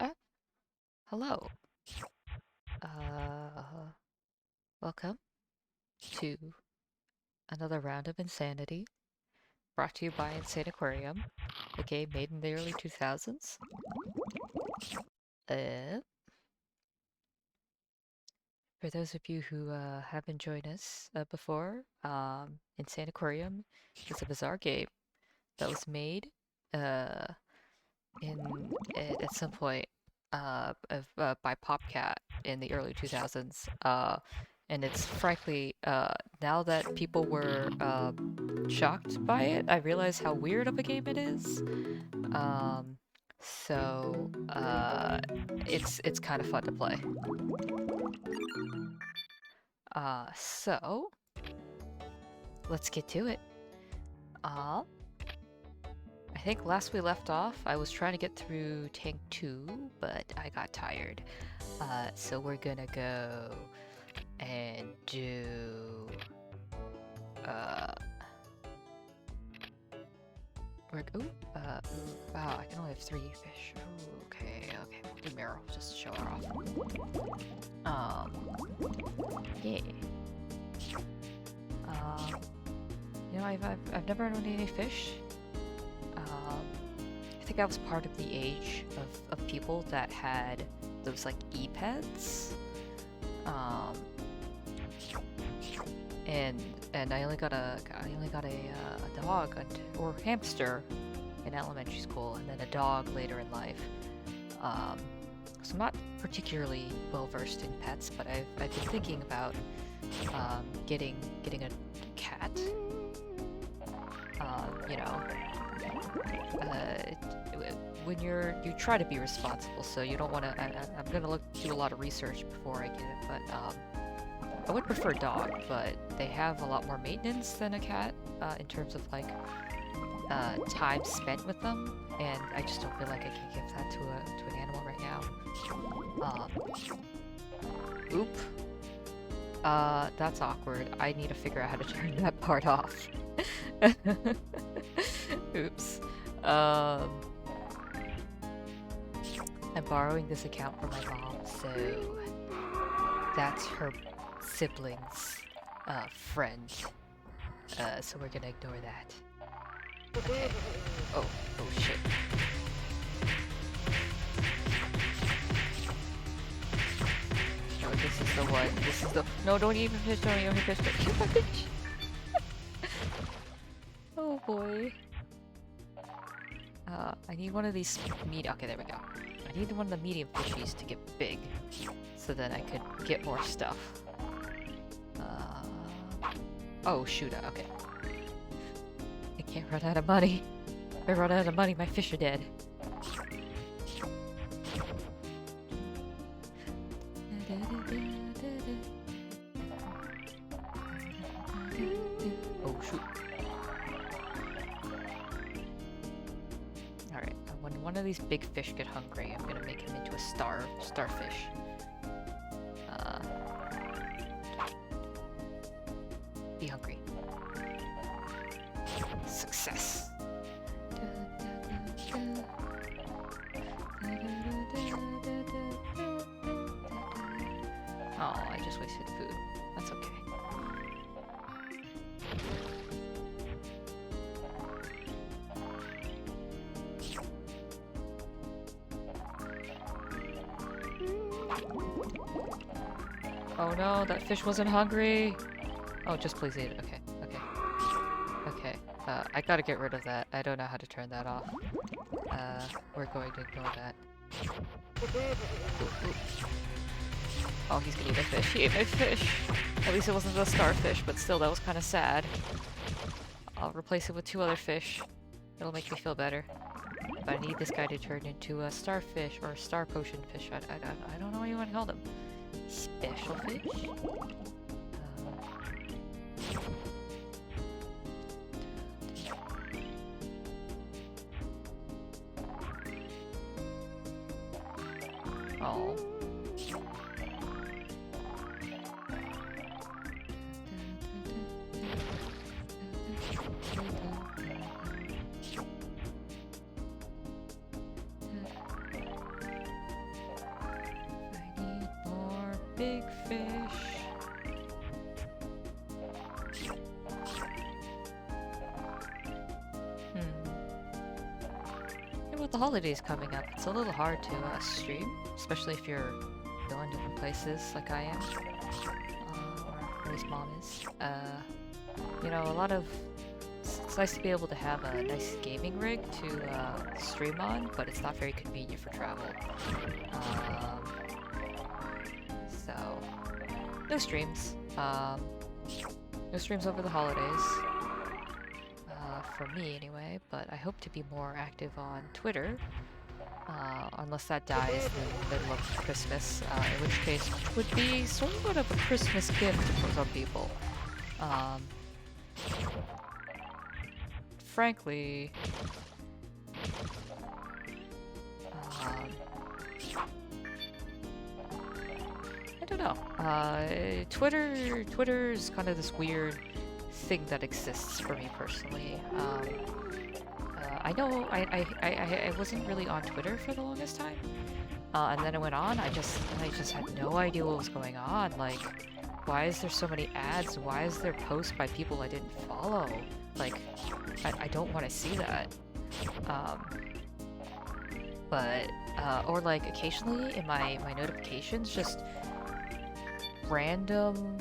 Oh, hello. Uh, Welcome to another round of Insanity, brought to you by Insaniquarium, a game made in the early 2000s. Uh, for those of you who haven't joined us before, Insaniquarium is a bizarre game that was made uh, at some point by Popcat in the early 2000s. And it's frankly, now that people were shocked by it, I realized how weird of a game it is. Um, it's kind of fun to play. So let's get to it. Uh, I think last we left off, I was trying to get through Tank 2, but I got tired. So we're gonna go and do uh wow, I can only have 3 fish. Ooh, okay, we'll do Meryl just to show her off. Yeah. I've never owned any fish. I think I was part of the age of people that had those like e-pets. And I only got a dog or hamster in elementary school, and then a dog later in life. So I'm not particularly well versed in pets, but I've been thinking about getting a cat. You know, when you try to be responsible, so you don't want to. I'm gonna do a lot of research before I get it, but I would prefer a dog, but they have a lot more maintenance than a cat in terms of like time spent with them, and I just don't feel like I can give that to an animal right now. Oop. That's awkward. I need to figure out how to turn that part off. Oops. I'm borrowing this account from my mom, so that's her sibling's friend. So we're gonna ignore that. Okay. Oh shit. Oh, this is the one. This is the. No, don't even fish. Don't even fish. Don't even fish. Oh boy. I need one of these Okay, there we go. I need one of the medium fishies to get big, so then I could get more stuff. Oh shoot, okay. I can't run out of money. If I run out of money, my fish are dead. Oh shoot. Alright, when one of these big fish get hungry, I'm gonna make him into a starfish. Be hungry. Success. Oh, I just wasted food. That's okay. Oh no, that fish wasn't hungry. Oh, just please eat it. Okay. I gotta get rid of that. I don't know how to turn that off. We're going to ignore that. Ooh. Oh, he's gonna eat my fish. He ate my fish! At least it wasn't a starfish, but still, that was kind of sad. I'll replace it with 2 other fish. It'll make me feel better. But I need this guy to turn into a starfish, or a star potion fish. I don't know what you want to call them. Special fish? Oh. I need more big fish. With the holidays coming up, it's a little hard to stream, especially if you're going different places like I am, or at least Mom is. You know, it's nice to be able to have a nice gaming rig to stream on, but it's not very convenient for travel. So, no streams. No streams over the holidays. For me anyway, but I hope to be more active on Twitter, unless that dies in the middle of Christmas, in which case it would be sort of a Christmas gift for some people. Frankly, I don't know. Twitter is kind of this weird thing that exists for me personally. I know I wasn't really on Twitter for the longest time, and then I went on. I just had no idea what was going on. Like, why is there so many ads? Why is there posts by people I didn't follow? Like, I don't want to see that. But or like occasionally in my notifications, just random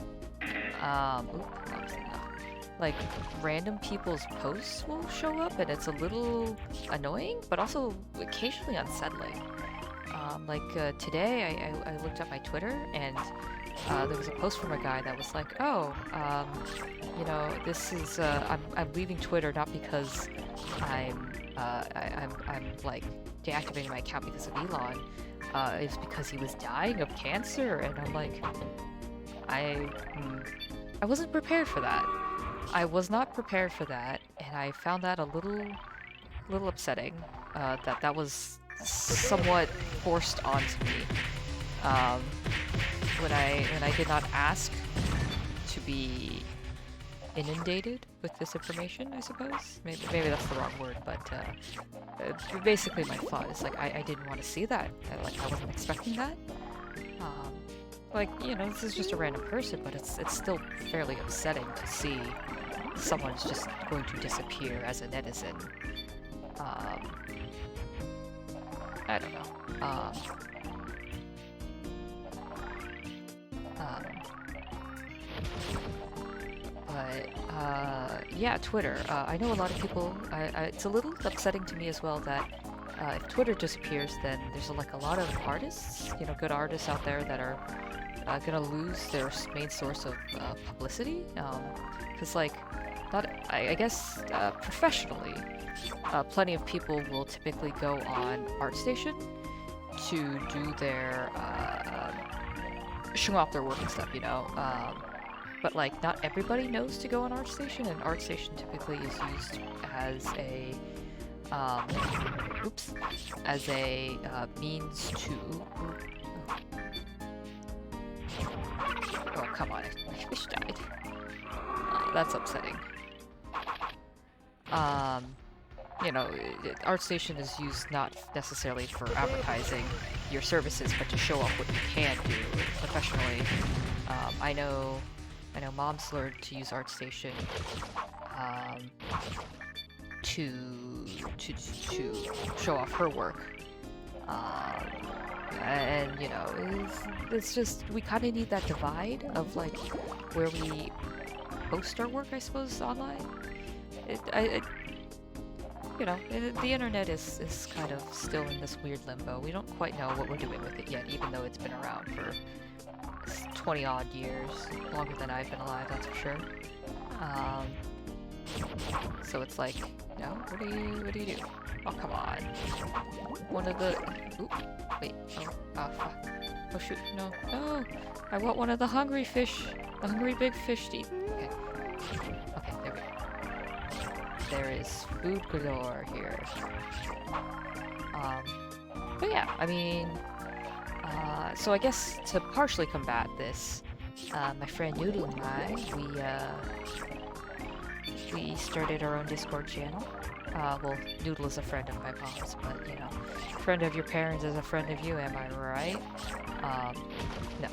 like random people's posts will show up, and it's a little annoying, but also occasionally unsettling. Today I looked at my Twitter, and there was a post from a guy that was like, oh, you know, this is I'm leaving Twitter not because I'm like deactivating my account because of Elon. It's because he was dying of cancer, and I'm like, I wasn't prepared for that. I was not prepared for that, and I found that a little upsetting. That was somewhat forced onto me. When I did not ask to be inundated with this information, I suppose. Maybe that's the wrong word, but basically my thought is like I didn't want to see that. I wasn't expecting that. Like, you know, this is just a random person, but it's still fairly upsetting to see someone's just going to disappear as a netizen. I don't know. Yeah, Twitter. I know a lot of people, it's a little upsetting to me as well that if Twitter disappears, then there's like a lot of artists, you know, good artists out there that are gonna lose their main source of publicity. Because like, I guess professionally, plenty of people will typically go on ArtStation to do their show off their work and stuff, you know. But like, not everybody knows to go on ArtStation, and ArtStation typically is used as a means to. Oh, come on, my fish died. That's upsetting. You know, ArtStation is used not necessarily for advertising your services, but to show off what you can do professionally. I know Mom's learned to use ArtStation to show off her work. And you know, it's just, we kind of need that divide of like where we post our work, I suppose, online. you know, the internet is kind of still in this weird limbo. We don't quite know what we're doing with it yet, even though it's been around for 20 odd years, longer than I've been alive, that's for sure. So it's like, no, what do you do? Oh, come on. One of the, oop, wait, fuck. Oh shoot, no, no! I want one of the hungry fish, the hungry big fish to eat. Okay, okay, there we go. There is food galore here. But yeah, I mean, so I guess to partially combat this, my friend Noodle and I, we started our own Discord channel. Well, Noodle is a friend of my mom's, but you know, friend of your parents is a friend of you, am I right? No,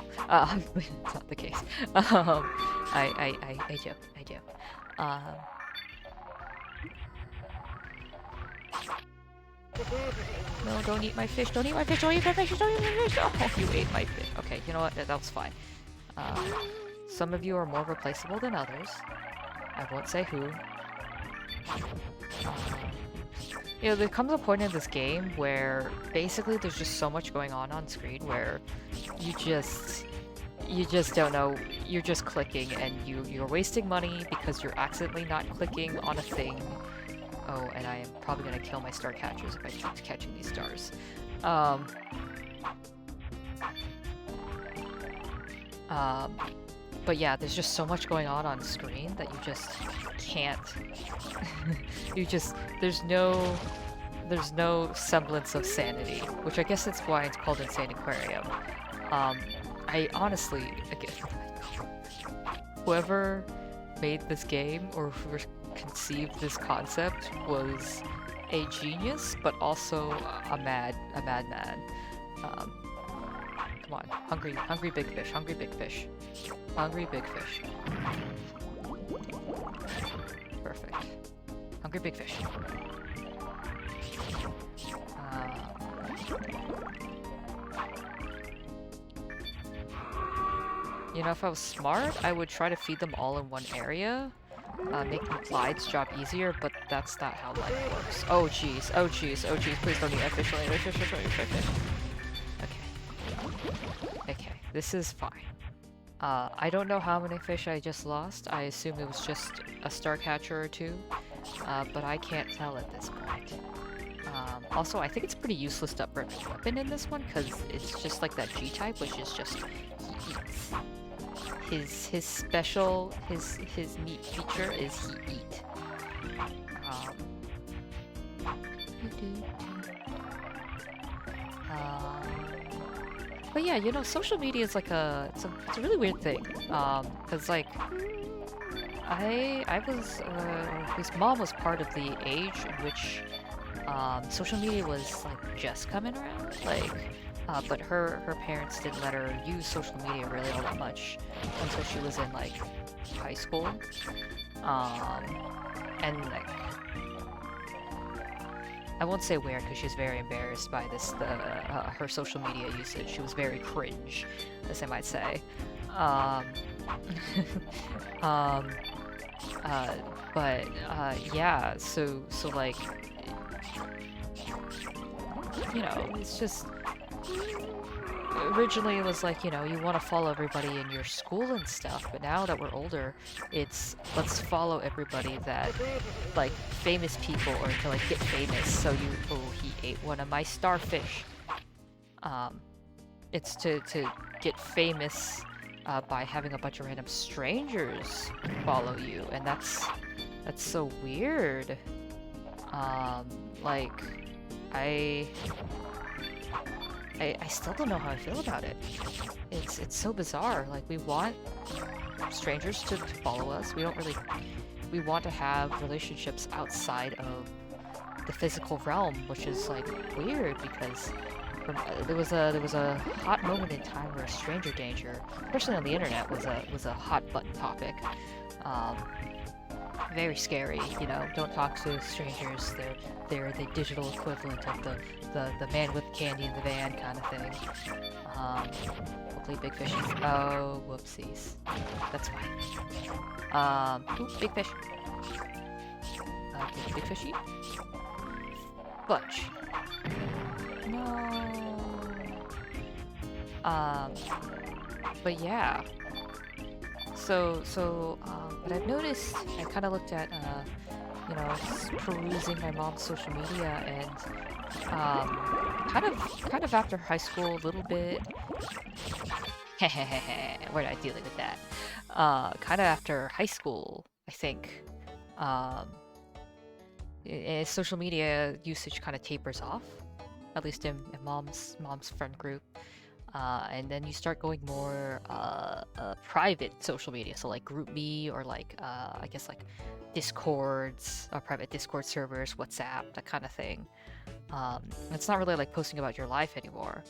it's not the case. I joke. No, don't eat my fish, don't eat my fish, don't eat my fish, don't eat my fish! Oh, you ate my fish. Okay, you know what, that was fine. Some of you are more replaceable than others. I won't say who. You know, there comes a point in this game where basically there's just so much going on screen where you just don't know, you're just clicking and you're wasting money because you're accidentally not clicking on a thing. Oh, and I am probably gonna kill my star catchers if I keep catching these stars. But yeah, there's just so much going on screen that you just can't. There's no semblance of sanity, which I guess that's why it's called Insaniquarium. I honestly, again, whoever made this game or whoever conceived this concept was a genius, but also a madman. Come on, hungry big fish, hungry big fish. Hungry big fish. Perfect. Hungry big fish. You know, if I was smart, I would try to feed them all in one area, making Clyde's job easier, but that's not how life works. Oh jeez, oh jeez, oh jeez, please don't eat my fish later. Fish. Okay, this is fine. I don't know how many fish I just lost. I assume it was just a star catcher or two, but I can't tell at this point. Also, I think it's pretty useless to upgrade my weapon in this one, because it's just like that G-type, which is just, he eats. His special, his neat feature is he eat. But yeah, you know, social media is like it's a really weird thing. Cause like, his mom was part of the age in which, social media was like just coming around, like, but her parents didn't let her use social media really all that much until she was in like high school, and like, I won't say weird because she's very embarrassed by this, her social media usage. She was very cringe, as I might say. Yeah, so like, you know, it's just, originally it was like, you know, you want to follow everybody in your school and stuff, but now that we're older, it's, let's follow everybody that, like, famous people, or to, like, get famous, so you, oh, he ate one of my starfish. It's to get famous, by having a bunch of random strangers follow you, and that's so weird. Like, I still don't know how I feel about it. It's so bizarre. Like, we want strangers to follow us. We want to have relationships outside of the physical realm, which is like weird because there was a hot moment in time where stranger danger, especially on the internet, was a hot button topic. Very scary, you know, don't talk to strangers, they're the digital equivalent of the man with candy in the van kind of thing. Hopefully big fish. Oh, whoopsies. That's fine. Ooh, big fish. Can big fish eat? Fudge. No. But yeah. What I've noticed, I kind of looked at, perusing my mom's social media, and kind of after high school, a little bit. We're not dealing with that. Kind of after high school, I think. Um, Social media usage kind of tapers off, at least in mom's friend group. And then you start going more private social media, so like GroupMe or like I guess like Discords, private Discord servers, WhatsApp, that kind of thing. It's not really like posting about your life anymore.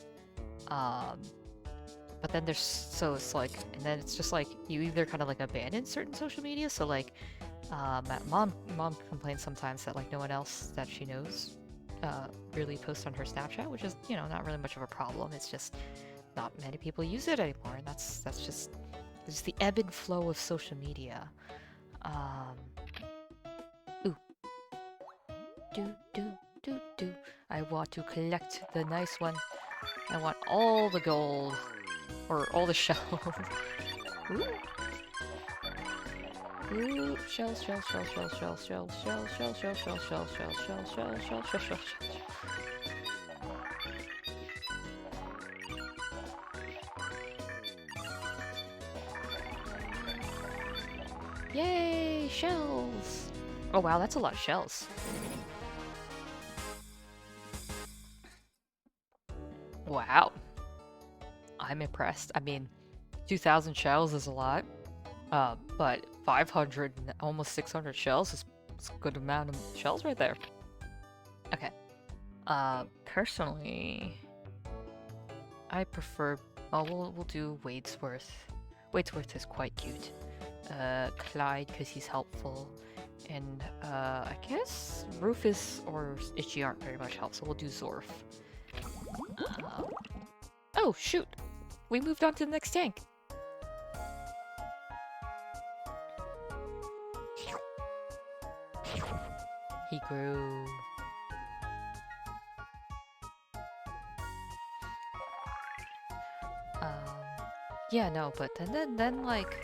But then it's like, and then it's just like you either kind of like abandon certain social media. So like, mom complains sometimes that like no one else that she knows really posts on her Snapchat, which is not really much of a problem. It's just not many people use it anymore, and that's just the ebb and flow of social media. Ooh, do. I want to collect the nice one. I want all the gold. Or all the shells. Ooh. Ooh, shells. Yay, shells! Oh wow, that's a lot of shells. Wow. I'm impressed. I mean, 2,000 shells is a lot, but 500, almost 600 shells is a good amount of shells right there. Okay. Personally, I prefer. Oh, we'll do Wadesworth. Wadesworth is quite cute. Clyde because he's helpful, and I guess Rufus or Itchy aren't very much help, so we'll do Zorf. Oh shoot! We moved on to the next tank. He grew. Yeah, no, but then like,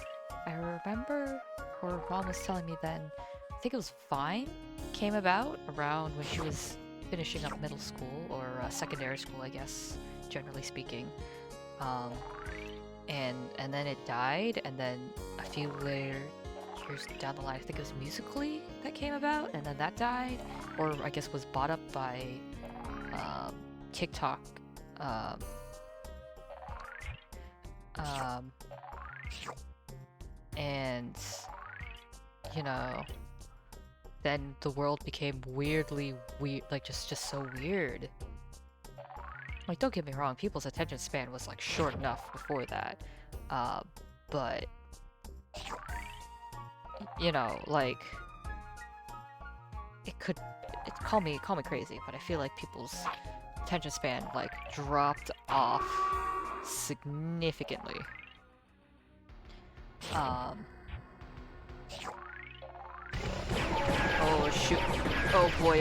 I remember her mom was telling me then, I think it was Vine came about around when she was finishing up middle school or secondary school, I guess, generally speaking. And then it died, and then a few years down the line, I think it was Musically that came about, and then that died, or I guess was bought up by TikTok. And then the world became weirdly weird, like just so weird. Like, don't get me wrong, people's attention span was like short enough before that, but like call me crazy, but I feel like people's attention span like dropped off significantly. Oh shoot. Oh boy, I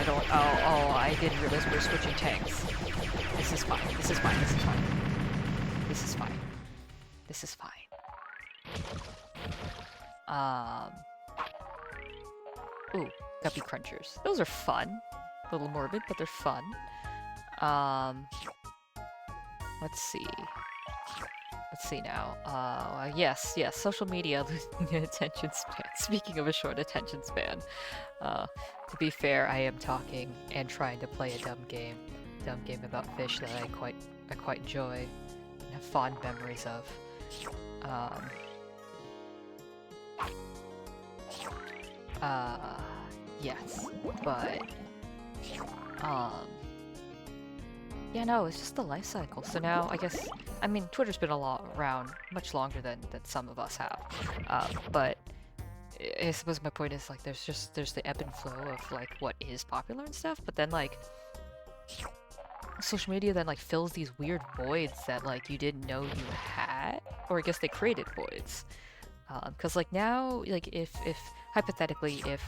don't. I didn't realize we were switching tanks. This is fine. Ooh, guppy crunchers. Those are fun. A little morbid, but they're fun. Let's see now. Yes, social media losing attention span. Speaking of a short attention span, to be fair, I am talking and trying to play a dumb game about fish that I quite enjoy and have fond memories of. Yes, but yeah, no, it's just the life cycle. So now, I guess, I mean, Twitter's been around much longer than some of us have. But I suppose my point is, like, there's the ebb and flow of, like, what is popular and stuff, but then, like, social media then, like, fills these weird voids that, like, you didn't know you had, or I guess they created voids. Because, like, now, like, if hypothetically, if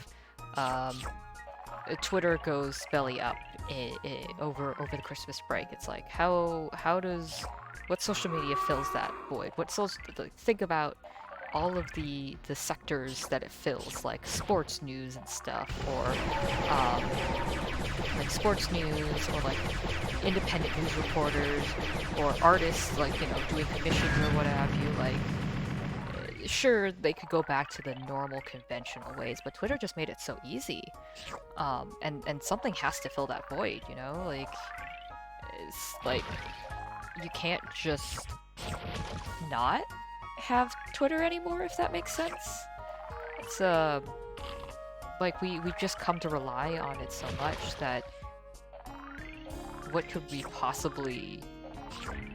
Twitter goes belly up over the Christmas break. It's like how does what social media fills that void? Think about all of the sectors that it fills, like sports news and stuff, or like sports news, or like independent news reporters, or artists, like doing commissions or what have you. Like, sure, they could go back to the normal conventional ways, but Twitter just made it so easy. And something has to fill that void, Like, it's like you can't just not have Twitter anymore, if that makes sense. It's like we've just come to rely on it so much that what could we possibly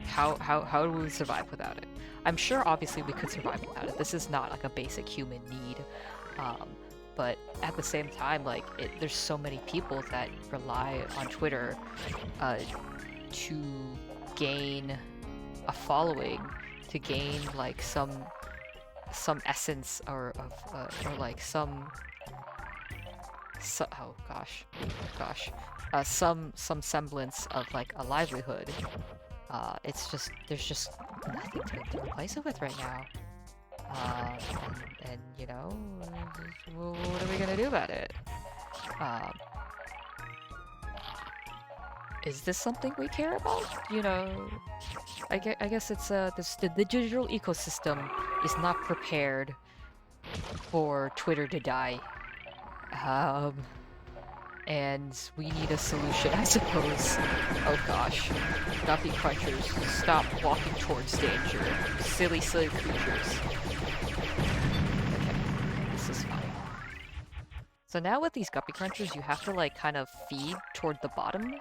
how do we survive without it? I'm sure obviously we could survive without it. This is not like a basic human need. But at the same time, like there's so many people that rely on Twitter to gain a following, to gain like some essence or like some some semblance of like a livelihood. It's just there's just nothing to replace it with right now. And what are we gonna do about it? Is this something we care about? I guess it's the digital ecosystem is not prepared for Twitter to die. And we need a solution, I suppose. Oh gosh. Guppy crunchers, stop walking towards danger. Silly creatures. Okay, this is fine. So now with these guppy crunchers, you have to like kind of feed toward the bottom,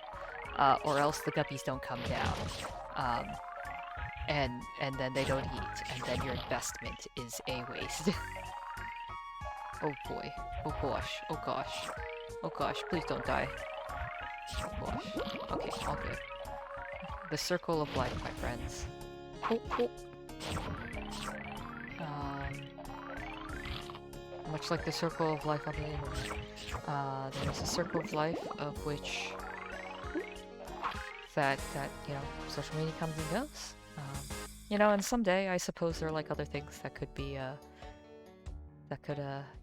or else the guppies don't come down. And then they don't eat, and then your investment is a waste. Oh boy. Oh gosh. Oh gosh. Oh gosh, please don't die. Oh gosh. Okay, all good. The circle of life, my friends. Oh, oh. Much like the circle of life on the internet. There's a circle of life of which that social media comes and goes. And someday I suppose there are like other things that could be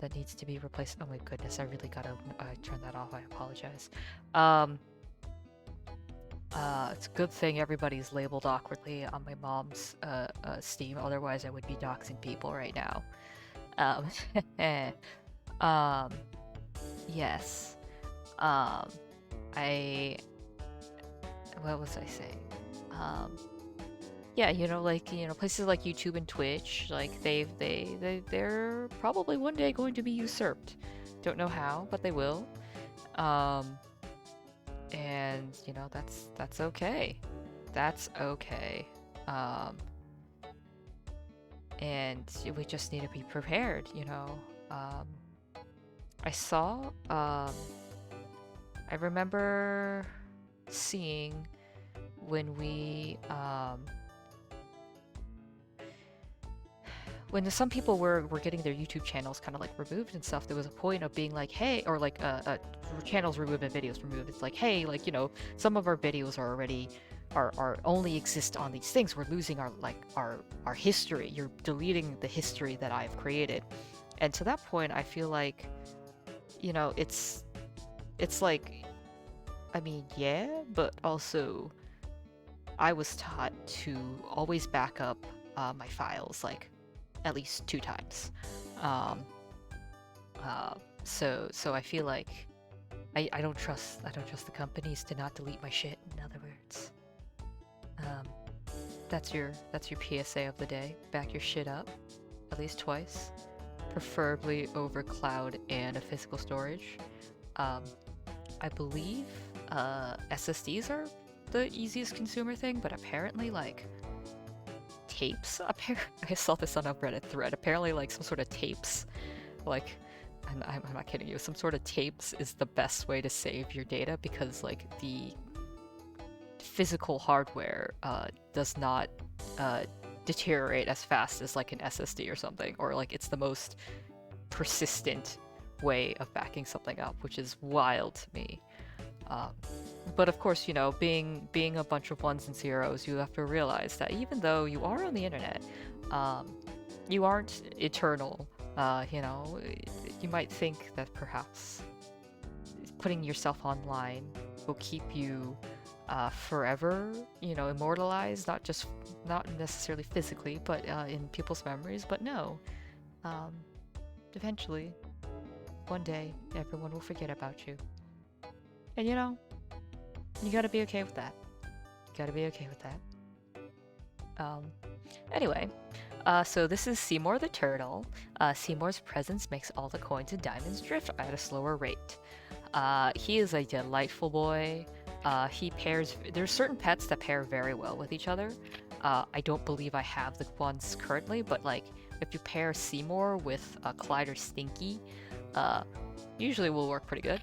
that needs to be replaced. Oh my goodness, I really gotta turn that off. I apologize. It's a good thing everybody's labeled awkwardly on my mom's Steam, otherwise I would be doxing people right now. Yes. What was I saying? Yeah, places like YouTube and Twitch, like they're probably one day going to be usurped. Don't know how, but they will. And that's okay. That's okay. And we just need to be prepared, I saw, I remember seeing when when some people were getting their YouTube channels kind of like removed and stuff, there was a point of being like, hey, or like channels removed and videos removed. It's like, hey, like some of our videos are already are only exist on these things. We're losing our history. You're deleting the history that I've created. And to that point, I feel like, it's like, I mean, yeah, but also I was taught to always back up my files like at least 2 times. So I feel like I don't trust the companies to not delete my shit, in other words. That's your PSA of the day. Back your shit up at least twice, preferably over cloud and a physical storage. I believe SSDs are the easiest consumer thing, but apparently like tapes, I saw this on a Reddit thread, apparently like some sort of tapes, like, and I'm not kidding you, some sort of tapes is the best way to save your data, because like the physical hardware does not deteriorate as fast as like an SSD or something, or like it's the most persistent way of backing something up, which is wild to me. But of course, you know, being a bunch of ones and zeros, you have to realize that even though you are on the internet, you aren't eternal. You know, you might think that perhaps putting yourself online will keep you forever, you know, immortalized, not necessarily physically, but in people's memories. But no, eventually, one day, everyone will forget about you. And you know, you gotta be okay with that. You gotta be okay with that. Anyway, so this is Seymour the Turtle. Seymour's presence makes all the coins and diamonds drift at a slower rate. He is a delightful boy. There's certain pets that pair very well with each other. I don't believe I have the ones currently, but like, if you pair Seymour with Clyde or Stinky, usually will work pretty good.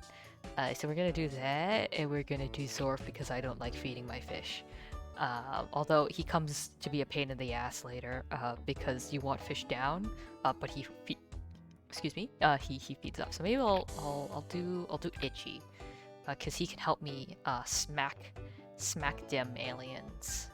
So we're gonna do that, and we're gonna do Zorf because I don't like feeding my fish. Although he comes to be a pain in the ass later, because you want fish down, but he feeds up. So maybe I'll do Itchy, because he can help me smack them aliens.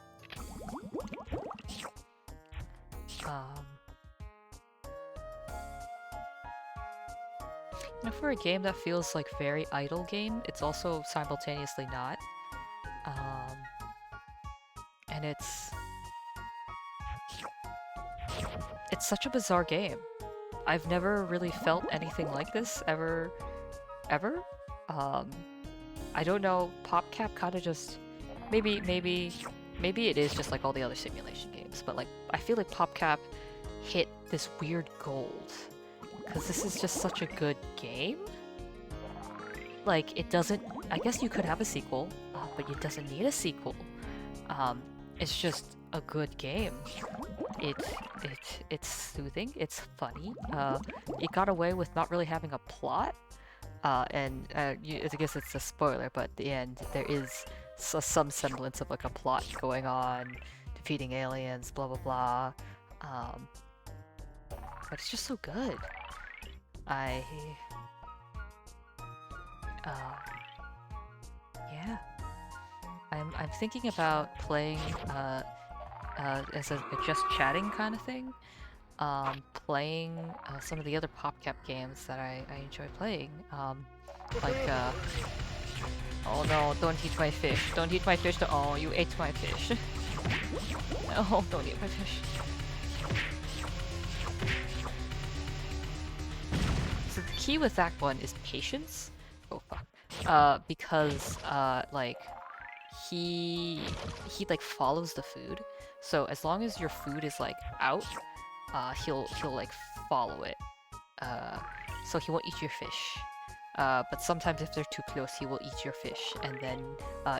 You know, for a game that feels like very idle game, it's also simultaneously not. And it's such a bizarre game. I've never really felt anything like this ever. I don't know, PopCap kind of just maybe it is just like all the other simulation games, but like I feel like PopCap hit this weird gold. Because this is just such a good game. Like, it doesn't... I guess you could have a sequel, but it doesn't need a sequel. It's just a good game. It's soothing, it's funny. It got away with not really having a plot. I guess it's a spoiler, but at the end, there is some semblance of like a plot going on, defeating aliens, blah blah blah. But it's just so good. Yeah. I'm thinking about playing as a just chatting kind of thing. Playing some of the other PopCap games that I enjoy playing. Like oh no, don't eat my fish. Don't eat my fish. Oh, you ate my fish. No, don't eat my fish. So the key with that one is patience. Oh fuck. Because like he like follows the food. So as long as your food is like out, he'll like follow it. So he won't eat your fish. But sometimes if they're too close, he will eat your fish. And then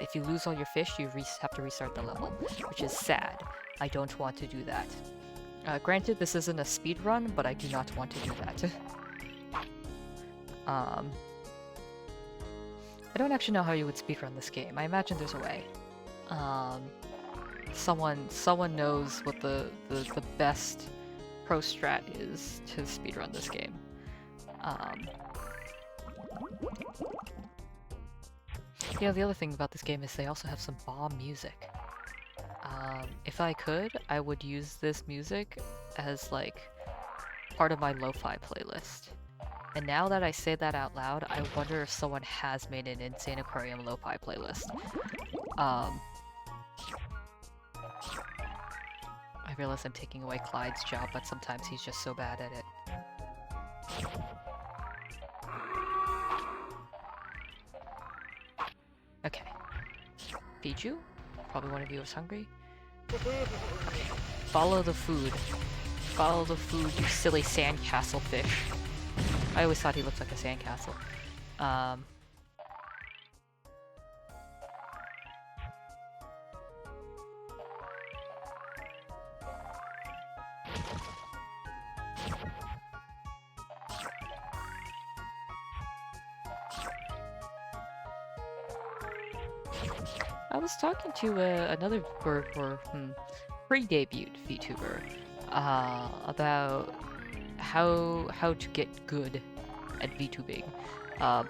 if you lose all your fish, you have to restart the level, which is sad. I don't want to do that. Granted, this isn't a speed run, but I do not want to do that. I don't actually know how you would speedrun this game. I imagine there's a way. Someone knows what the best pro strat is to speedrun this game. Yeah, the other thing about this game is they also have some bomb music. If I could, I would use this music as like part of my lo-fi playlist. And now that I say that out loud, I wonder if someone has made an Insaniquarium lo-fi playlist. I realize I'm taking away Clyde's job, but sometimes he's just so bad at it. Okay. Feed you? Probably one of you is hungry. Okay. Follow the food. Follow the food, you silly sandcastle fish. I always thought he looked like a sandcastle. I was talking to another pre-debut VTuber about how to get good at VTubing.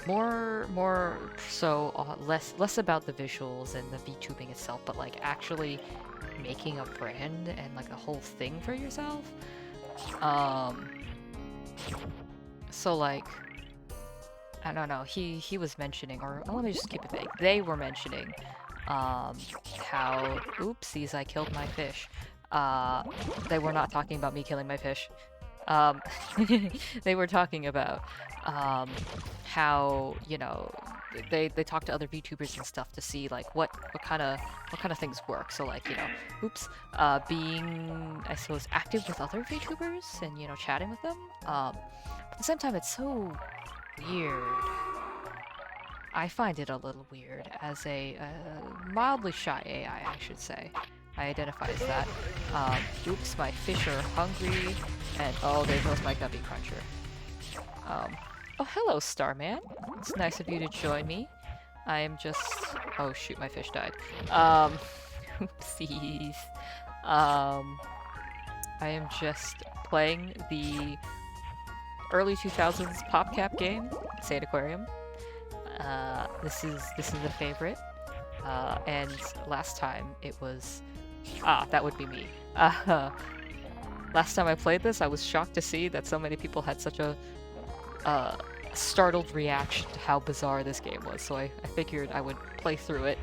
More so less about the visuals and the VTubing itself, but like actually making a brand and like a whole thing for yourself. Um, so like I don't know. He was mentioning, or let me just keep it vague. They were mentioning how oopsies, I killed my fish. They were not talking about me killing my fish. Um, they were talking about how, you know, they talk to other VTubers and stuff to see like what kind of things work. So like, you know, oops, being, I suppose, active with other VTubers and, you know, chatting with them. But at the same time, it's so weird. I find it a little weird as a mildly shy AI, I should say. I identify as that. Oops, my fish are hungry, and oh, there goes my Gubby Cruncher. Oh, hello, Starman. It's nice of you to join me. I am just... Oh, shoot, my fish died. Oopsies. I am just playing the early 2000s PopCap game, Insaniquarium. This is a favorite. And last time it was... that would be me. Last time I played this, I was shocked to see that so many people had such a startled reaction to how bizarre this game was, so I figured I would play through it,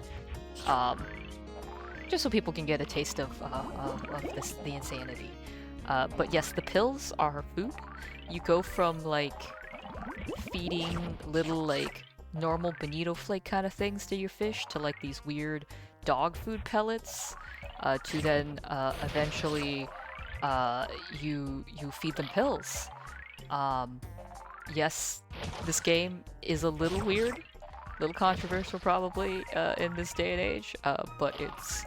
just so people can get a taste of the insanity. But yes, the pills are food. You go from, like, feeding little, like, normal bonito flake kind of things to your fish to, like, these weird dog food pellets, to then, eventually, you feed them pills. Yes, this game is a little weird, a little controversial probably, in this day and age, but it's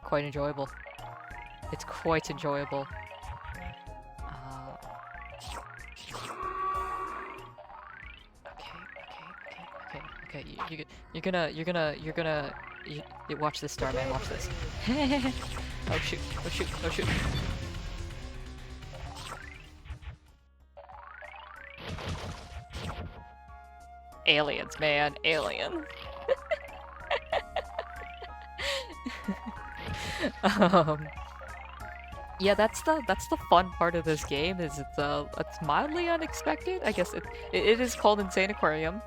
quite enjoyable. It's quite enjoyable. Okay, you're gonna watch this, Starman, watch this. Oh shoot, oh shoot, oh shoot. Aliens, man, alien. Yeah, that's the fun part of this game. Is it's mildly unexpected. I guess it is called Insaniquarium.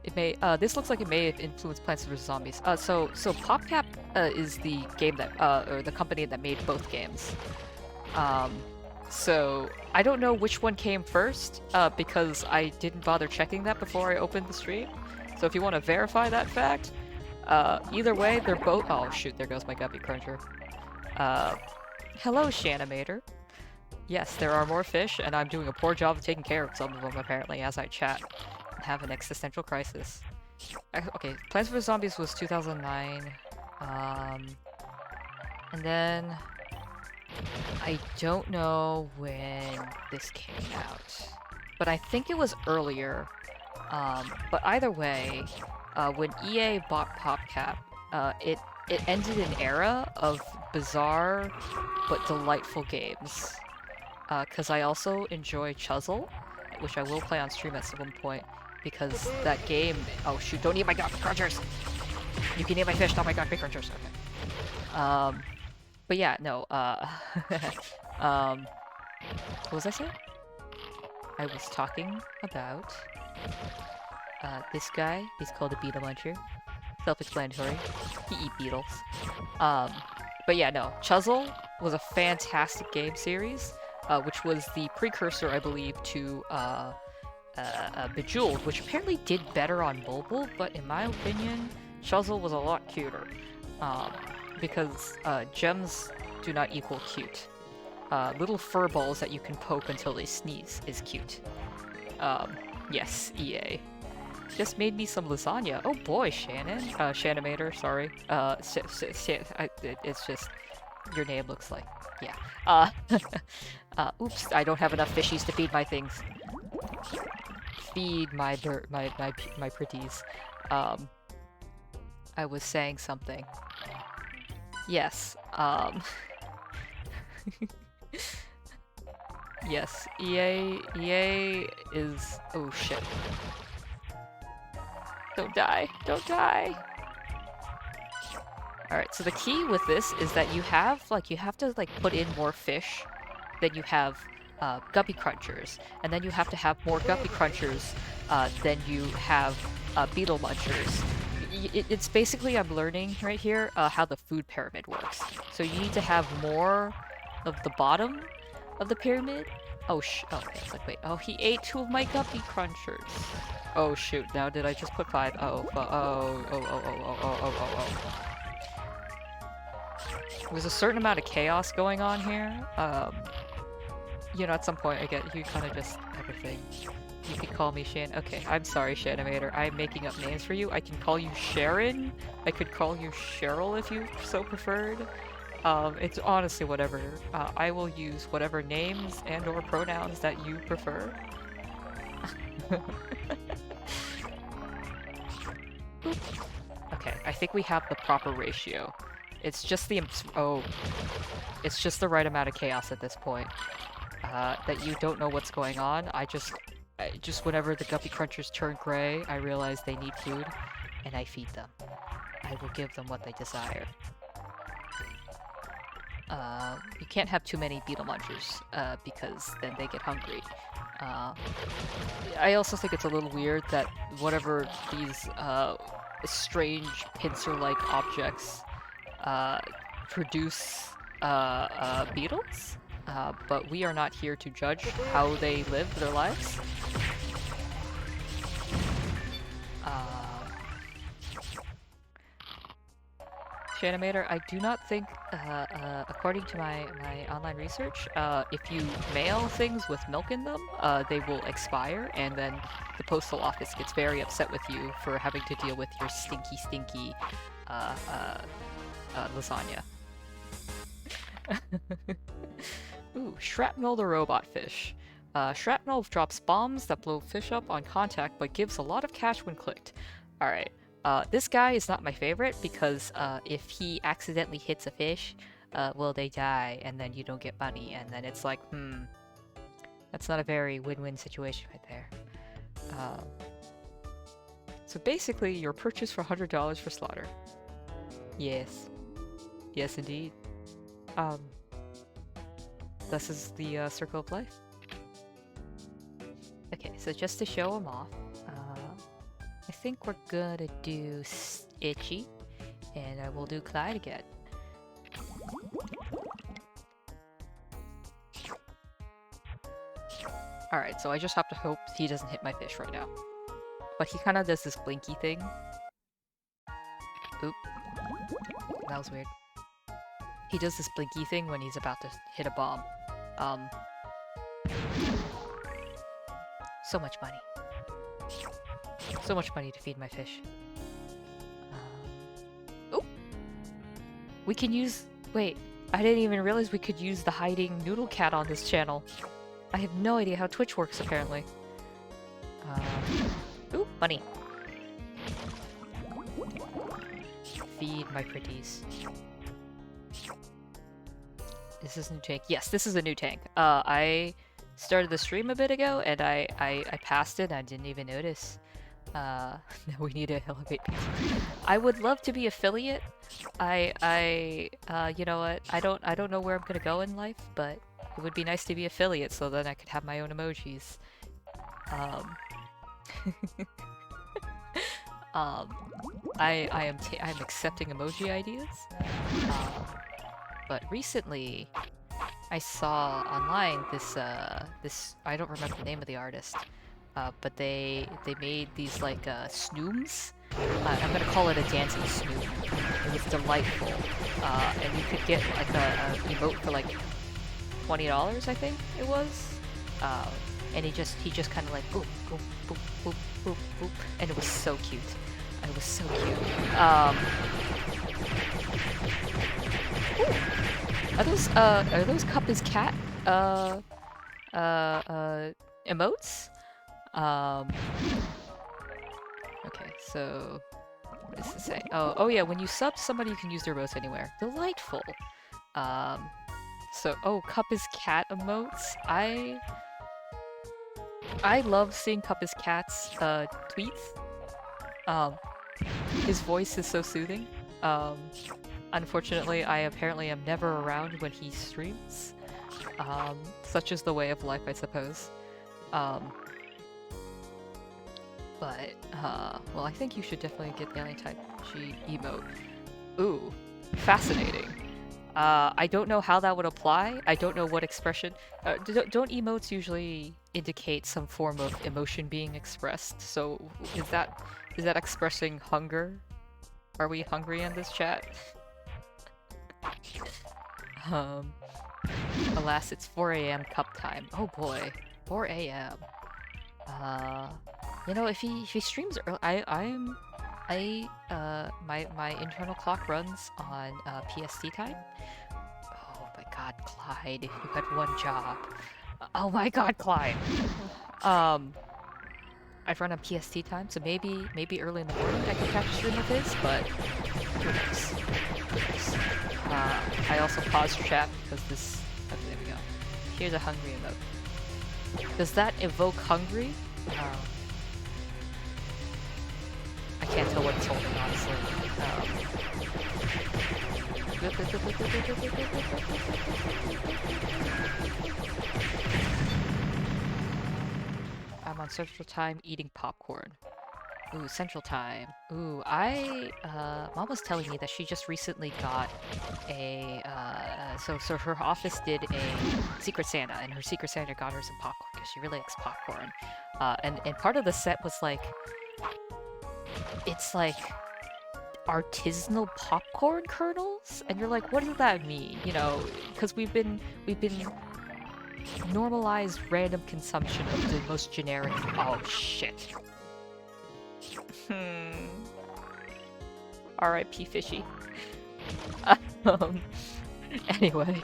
It may this looks like it may have influenced Plants vs Zombies. So PopCap is the game that or the company that made both games. So I don't know which one came first, because I didn't bother checking that before I opened the stream. So if you want to verify that fact, either way, they're both. Oh shoot! There goes my Guppy Cruncher. Hello, Shanimator. Yes, there are more fish, and I'm doing a poor job of taking care of some of them apparently as I chat and have an existential crisis. Okay, Plants vs Zombies was 2009, and then I don't know when this came out, but I think it was earlier. But either way, when EA bought PopCap, it ended an era of bizarre but delightful games. Because I also enjoy Chuzzle, which I will play on stream at some point, because that game... Oh shoot, don't eat my Guppy Crunchers! You can eat my fish, not my Guppy Crunchers, okay. But yeah, no, what was I saying? I was talking about, this guy. He's called a beetle muncher. Self-explanatory. He eats beetles. But yeah, no, Chuzzle was a fantastic game series, which was the precursor, I believe, to, Bejeweled, which apparently did better on mobile, but in my opinion, Chuzzle was a lot cuter. Because gems do not equal cute. Little fur balls that you can poke until they sneeze is cute. Yes, EA. Just made me some lasagna. Oh boy, Shannon. Shanimator, sorry. It's just... Your name looks like... Yeah. Oops, I don't have enough fishies to feed my things. Feed my pretties. I was saying something. Yes, Yes, EA is... Oh shit. Don't die. Don't die. Alright, so the key with this is that you have to, like, put in more fish than you have guppy crunchers. And then you have to have more guppy crunchers than you have beetle munchers. It's basically, I'm learning right here, how the food pyramid works. So you need to have more of the bottom of the pyramid. Oh, oh, it's like, wait. Oh, he ate 2 of my guppy crunchers. Oh, shoot. Now, did I just put 5? Oh. There's a certain amount of chaos going on here. You know, at some point, you kind of just everything. You can call me Shan. Okay, I'm sorry, Shanimator. I'm making up names for you. I can call you Sharon. I could call you Cheryl if you so preferred. It's honestly whatever. I will use whatever names and or pronouns that you prefer. Okay, I think we have the proper ratio. It's just the it's just the right amount of chaos at this point. That you don't know what's going on. I just whenever the guppy crunchers turn gray, I realize they need food, and I feed them. I will give them what they desire. You can't have too many beetle munchers, because then they get hungry. I also think it's a little weird that whatever these strange pincer-like objects produce beetles, but we are not here to judge how they live their lives. Shanimator, I do not think, according to my online research, if you mail things with milk in them, they will expire, and then the postal office gets very upset with you for having to deal with your stinky lasagna. Ooh, Shrapnel the robot fish. Shrapnel drops bombs that blow fish up on contact, but gives a lot of cash when clicked. Alright. This guy is not my favorite because if he accidentally hits a fish, well, they die, and then you don't get money, and then it's like, that's not a very win-win situation right there. So basically, you're purchased for $100 for slaughter. Yes. Yes, indeed. This is the circle of life. Okay, so just to show him off, I think we're gonna do Itchy, and I will do Clyde again. Alright, so I just have to hope he doesn't hit my fish right now. But he kind of does this blinky thing. Oop. That was weird. He does this blinky thing when he's about to hit a bomb. So much money. So much money to feed my fish. Oh! We can use... Wait, I didn't even realize we could use the hiding noodle cat on this channel. I have no idea how Twitch works, apparently. Ooh, money. Feed my pretties. Is this a new tank? Yes, this is a new tank. I started the stream a bit ago, and I passed it and I didn't even notice. Now we need to elevate people. I would love to be affiliate. You know what? I don't know where I'm gonna go in life, but it would be nice to be affiliate, so then I could have my own emojis. I'm accepting emoji ideas. But recently, I saw online this I don't remember the name of the artist, but they made these like snooms. I'm gonna call it a dancing snoom. It was delightful, and you could get like a emote for like $20, I think it was. And he just kind of like boop boop boop boop boop boop, and it was so cute. It was so cute. Are those Cup is Cat emotes? Okay, so what does this say? Oh yeah, when you sub somebody, you can use their emotes anywhere. Delightful. So, oh, Cup is cat emotes. I love seeing Cup is cat's tweets. Um, his voice is so soothing. Um, unfortunately, I apparently am never around when he streams. Such is the way of life, I suppose. Well, I think you should definitely get the Alien Type G emote. Ooh, fascinating. I don't know how that would apply. I don't know what expression. Don't emotes usually indicate some form of emotion being expressed? So is that expressing hunger? Are we hungry in this chat? Alas, it's 4 a.m. cup time. Oh boy, 4 a.m. You know, if he streams early, my internal clock runs on PST time. Oh my god, Clyde, you had one job. Oh my god, Clyde. I run on PST time, so maybe early in the morning I can catch a stream of his, but who knows? Who knows? I also paused chat because this. Oh, there we go. Here's a hungry emote. Does that evoke hungry? I can't tell what it's holding, honestly. I'm on Central Time eating popcorn. Ooh, Central Time. Ooh, Mom was telling me that she just recently got a, so her office did a Secret Santa, and her Secret Santa got her some popcorn, because she really likes popcorn. And part of the set was like, it's like artisanal popcorn kernels, and you're like, what does that mean? You know, because we've been normalized random consumption of the most generic. Oh shit. R.I.P. Fishy. Anyway,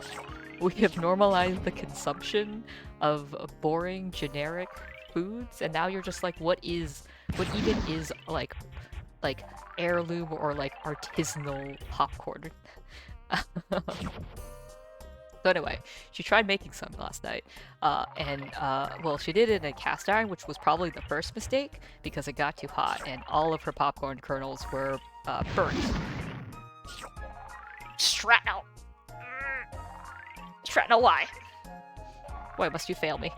we have normalized the consumption of boring generic foods, and now you're just like, what even is like heirloom or like artisanal popcorn? So anyway, she tried making some last night, well, she did it in a cast iron, which was probably the first mistake, because it got too hot, and all of her popcorn kernels were burnt. Shrapnel! Shrapnel, why? Why must you fail me?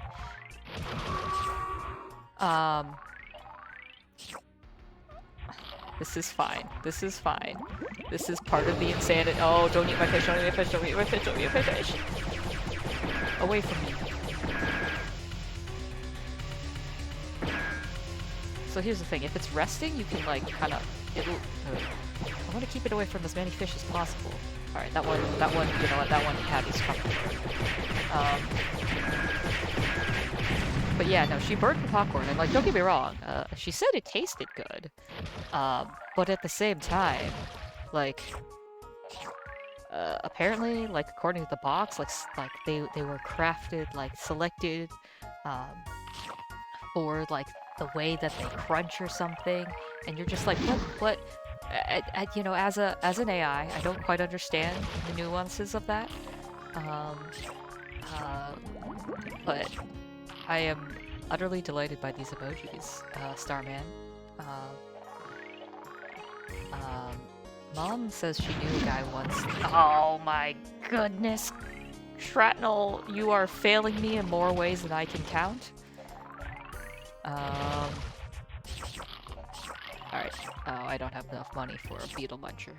This is fine. This is fine. This is part of the insanity. Oh, don't eat my fish, don't eat my fish, don't eat my fish, don't eat my fish. Away from me. So here's the thing, if it's resting, you can like kind of, I want to keep it away from as many fish as possible. Alright, that one, you know what, that one Tabby's coming. But yeah, no, she burnt the popcorn, and like, don't get me wrong, she said it tasted good. But at the same time, like, apparently, like, according to the box, like they were crafted, like, selected, for, like, the way that they crunch or something, and you're just like, what, you know, as an AI, I don't quite understand the nuances of that, but I am utterly delighted by these emojis, Starman. Mom says she knew a guy once. Oh my goodness. Shrapnel, you are failing me in more ways than I can count. Alright. Oh, I don't have enough money for a beetle muncher.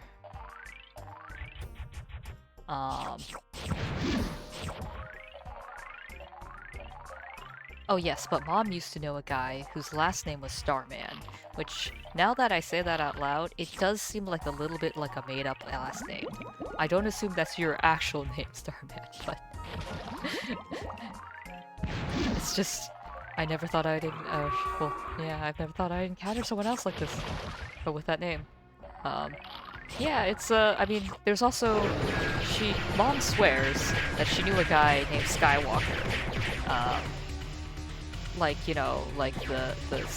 Oh yes, but Mom used to know a guy whose last name was Starman, which, now that I say that out loud, it does seem like a little bit like a made-up last name. I don't assume that's your actual name, Starman, but... it's just... I never thought I'd... well, yeah, I've never thought I'd encounter someone else like this, but with that name. Yeah, it's, I mean, there's also... Mom swears that she knew a guy named Skywalker. Like, you know, like the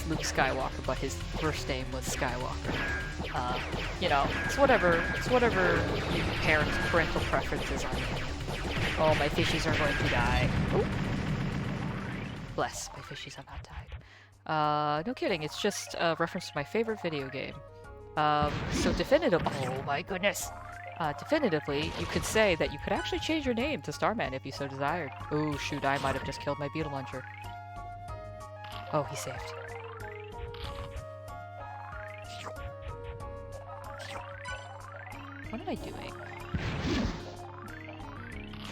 Luke Skywalker, but his first name was Skywalker. You know, it's whatever your parental preferences on you. Oh, my fishies are going to die. Ooh. Bless, my fishies have not died. No kidding, it's just a reference to my favorite video game. So oh my goodness! Definitively, you could say that you could actually change your name to Starman if you so desired. Oh shoot, I might have just killed my beetle muncher. Oh, he saved. What am I doing?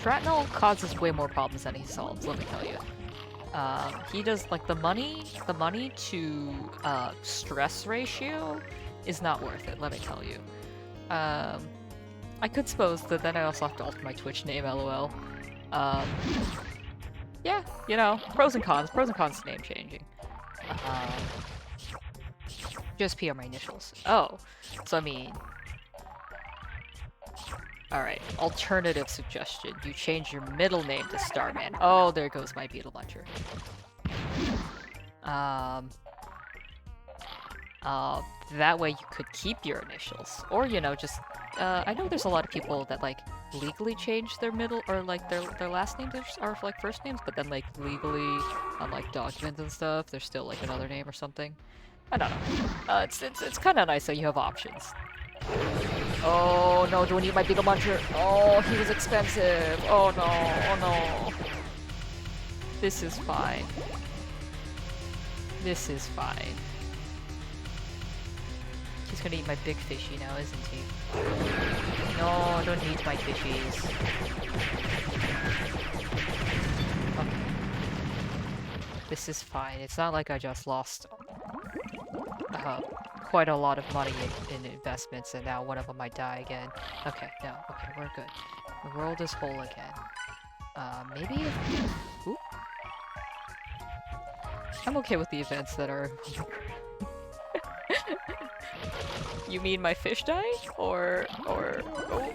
Shrapnel causes way more problems than he solves, let me tell you. He does, like, the money to, stress ratio is not worth it, let me tell you. I could suppose that then I also have to alter my Twitch name, lol. Yeah, you know, pros and cons to name changing. Just P are my initials. Oh, so I mean... Alright, alternative suggestion. You change your middle name to Starman. Oh, there goes my beetle muncher. That way you could keep your initials. Or, you know, just, I know there's a lot of people that, like, legally change their middle, or, like, their last names are, like, first names, but then, like, legally, on, like, documents and stuff, there's still, like, another name or something. I don't know. It's kind of nice that you have options. Oh no, do I need my beetle muncher? Oh, he was expensive. Oh no, oh no. This is fine. This is fine. He's gonna eat my big fishy now, isn't he? No, I don't need my fishies. Okay. This is fine. It's not like I just lost quite a lot of money in investments and now one of them might die again. Okay, no, okay, we're good. The world is whole again. Maybe if... Oop. I'm okay with the events that are... You mean my fish dying? Or... Oh.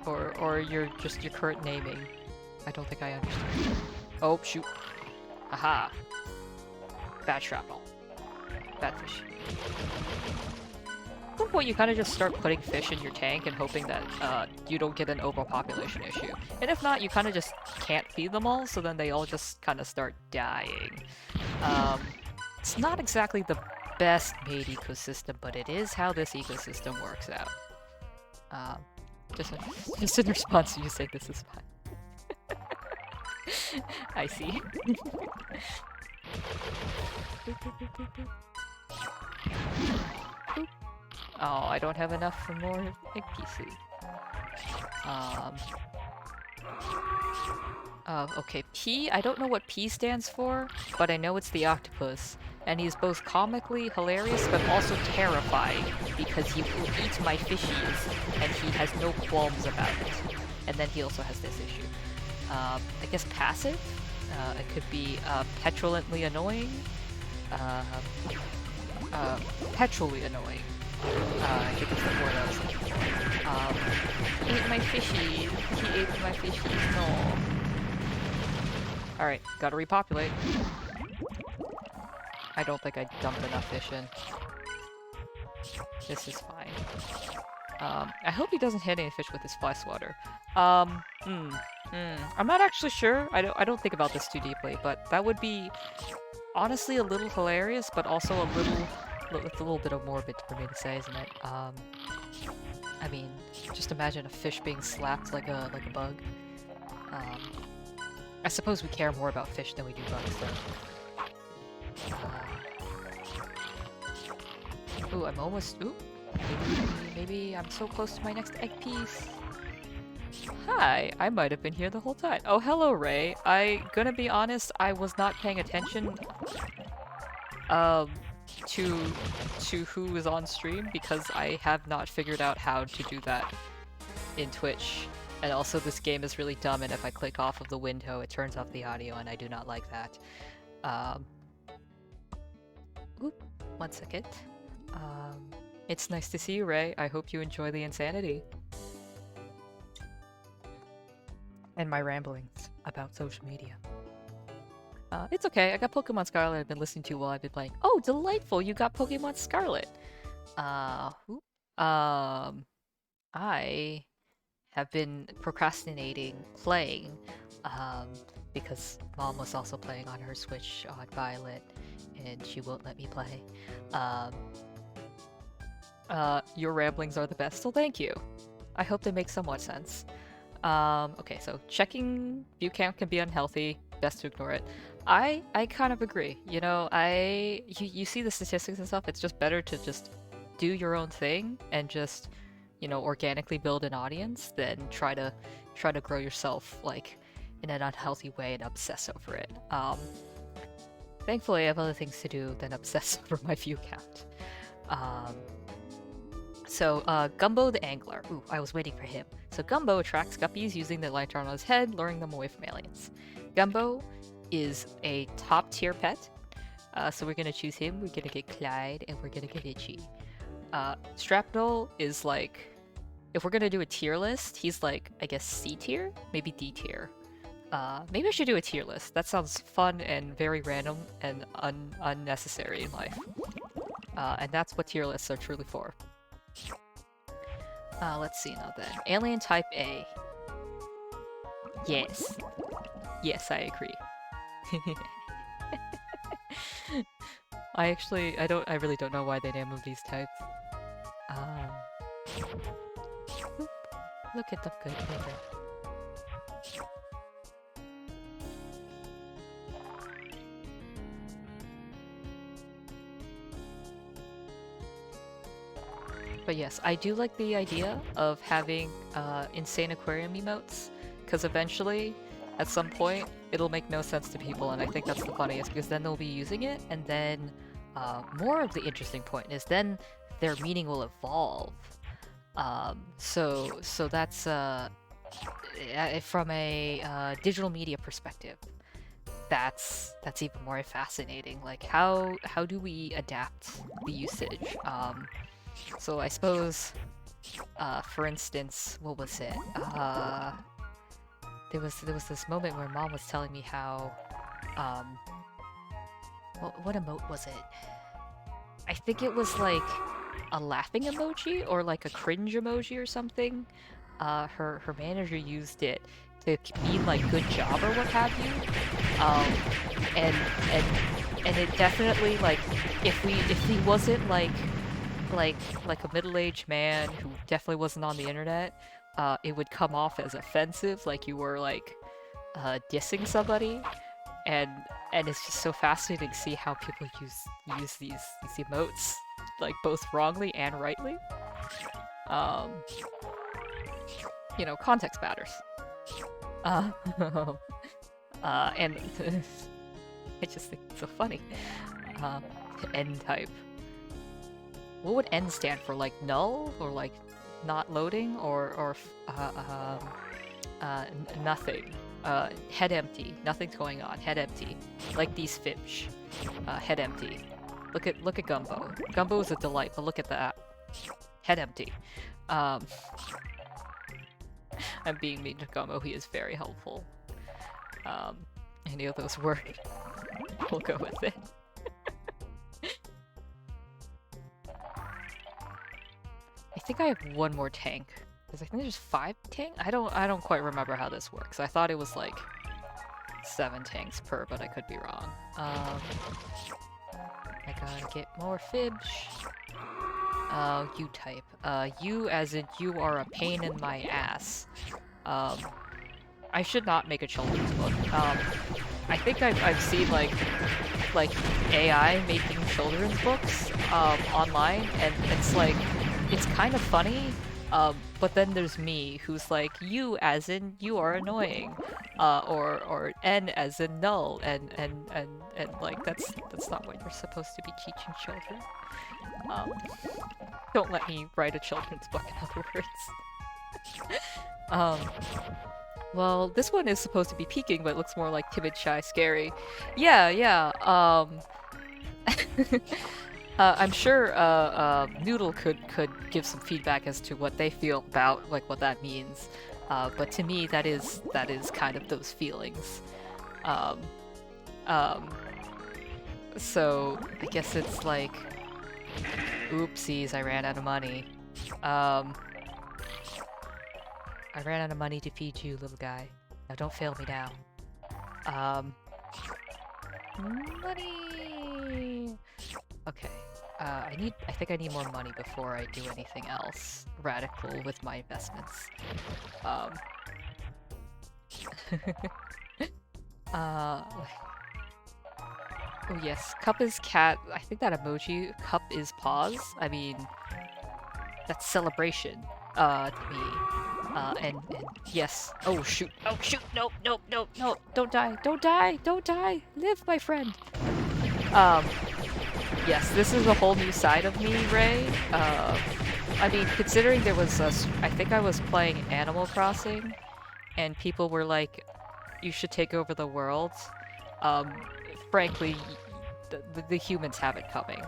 Or your current naming. I don't think I understand. Oh, shoot. Aha. Bad shrapnel. Bad fish. At some point you kind of just start putting fish in your tank and hoping that you don't get an overpopulation issue. And if not, you kind of just can't feed them all, so then they all just kind of start dying. It's not exactly the best made ecosystem, but it is how this ecosystem works out. Just in response to you say this is fine. I see. Oh, I don't have enough for more egg pieces. Okay, P, I don't know what P stands for, but I know it's the octopus. And he's both comically hilarious, but also terrifying, because he will eat my fishies, and he has no qualms about it. And then he also has this issue. I guess passive? It could be, petulantly annoying? Petrally annoying. I think it's the word I was looking for. He ate my fishies. He ate my fishies. No. Alright, gotta repopulate. I don't think I dumped enough fish in. This is fine. I hope he doesn't hit any fish with his fly swatter. I'm not actually sure. I don't think about this too deeply, but that would be honestly a little hilarious, but also it's a little bit of morbid for me to say, isn't it? I mean, just imagine a fish being slapped like a bug. I suppose we care more about fish than we do bugs, though. Ooh, I'm almost... Ooh! Maybe I'm so close to my next egg piece. Hi! I might have been here the whole time. Oh, hello, Ray. Gonna be honest, I was not paying attention to who was on stream because I have not figured out how to do that in Twitch. And also this game is really dumb, and if I click off of the window, it turns off the audio, and I do not like that. Oop, 1 second. It's nice to see you, Ray. I hope you enjoy the insanity. And my ramblings about social media. It's okay, I got Pokemon Scarlet I've been listening to while I've been playing. Oh, delightful! You got Pokemon Scarlet! I have been procrastinating playing um, because mom was also playing on her Switch on Violet and she won't let me play. Um, your ramblings are the best, so thank you. I hope they make somewhat sense. Okay, so checking view count can be unhealthy. Best to ignore it. I kind of agree. You know, you see the statistics and stuff. It's just better to just do your own thing and just, you know, organically build an audience than try to grow yourself like in an unhealthy way and obsess over it. Thankfully, I have other things to do than obsess over my view count. Um, Gumbo the Angler. Ooh, I was waiting for him. So Gumbo attracts guppies using the lantern on his head, luring them away from aliens. Gumbo is a top tier pet, so we're gonna choose him. We're gonna get Clyde, and we're gonna get Itchy. Strapnel is like, if we're gonna do a tier list, he's like, I guess C tier, maybe D tier. Maybe I should do a tier list. That sounds fun and very random and unnecessary in life. And that's what tier lists are truly for. Let's see now then. Alien type A. Yes. Yes, I agree. I really don't know why they named these types. Look at the good neighbor. But yes, I do like the idea of having Insaniquarium emotes, because eventually, at some point, it'll make no sense to people, and I think that's the funniest, because then they'll be using it, and then more of the interesting point is then their meaning will evolve. So that's from a digital media perspective, that's even more fascinating. Like how do we adapt the usage? So I suppose, for instance, what was it? There was this moment where mom was telling me how, what emote was it? I think it was like a laughing emoji or like a cringe emoji or something. Her manager used it to mean like good job or what have you. And it definitely, like, if he wasn't like a middle-aged man who definitely wasn't on the internet, it would come off as offensive, like you were like dissing somebody, and it's just so fascinating to see how people use these emotes like both wrongly and rightly. You know, context matters. And I just think it's so funny. N type. What would N stand for? Like null, or like not loading, or nothing? Head empty. Nothing's going on. Head empty. Like these fish. Head empty. Look at Gumbo. Gumbo is a delight, but look at that. Head empty. I'm being mean to Gumbo. He is very helpful. Any of those work, we'll go with it. I think I have one more tank, because I think there's 5 tank. I don't quite remember how this works. I thought it was like 7 tanks per, but I could be wrong. I gotta get more fibs. U type. You as in you are a pain in my ass. I should not make a children's book. I think I've seen like AI making children's books online, and it's like, it's kind of funny, but then there's me who's like, you as in you are annoying, or N as in null, and like that's not what you're supposed to be teaching children. Don't let me write a children's book, in other words. Well, this one is supposed to be peeking, but it looks more like timid, shy, scary. Yeah. I'm sure Noodle could give some feedback as to what they feel about like what that means. But to me, that is kind of those feelings. So I guess it's like, oopsies, I ran out of money. I ran out of money to feed you, little guy. Now don't fail me now. Money! Okay. I think I need more money before I do anything else radical with my investments. Oh yes, cup is cat. I think that emoji, cup is pause. I mean, that's celebration, to me. And yes. Oh shoot, nope, don't die, live, my friend. Yes, this is a whole new side of me, Ray. I mean, considering there was I think I was playing Animal Crossing, and people were like, you should take over the world. Frankly, the humans have it coming.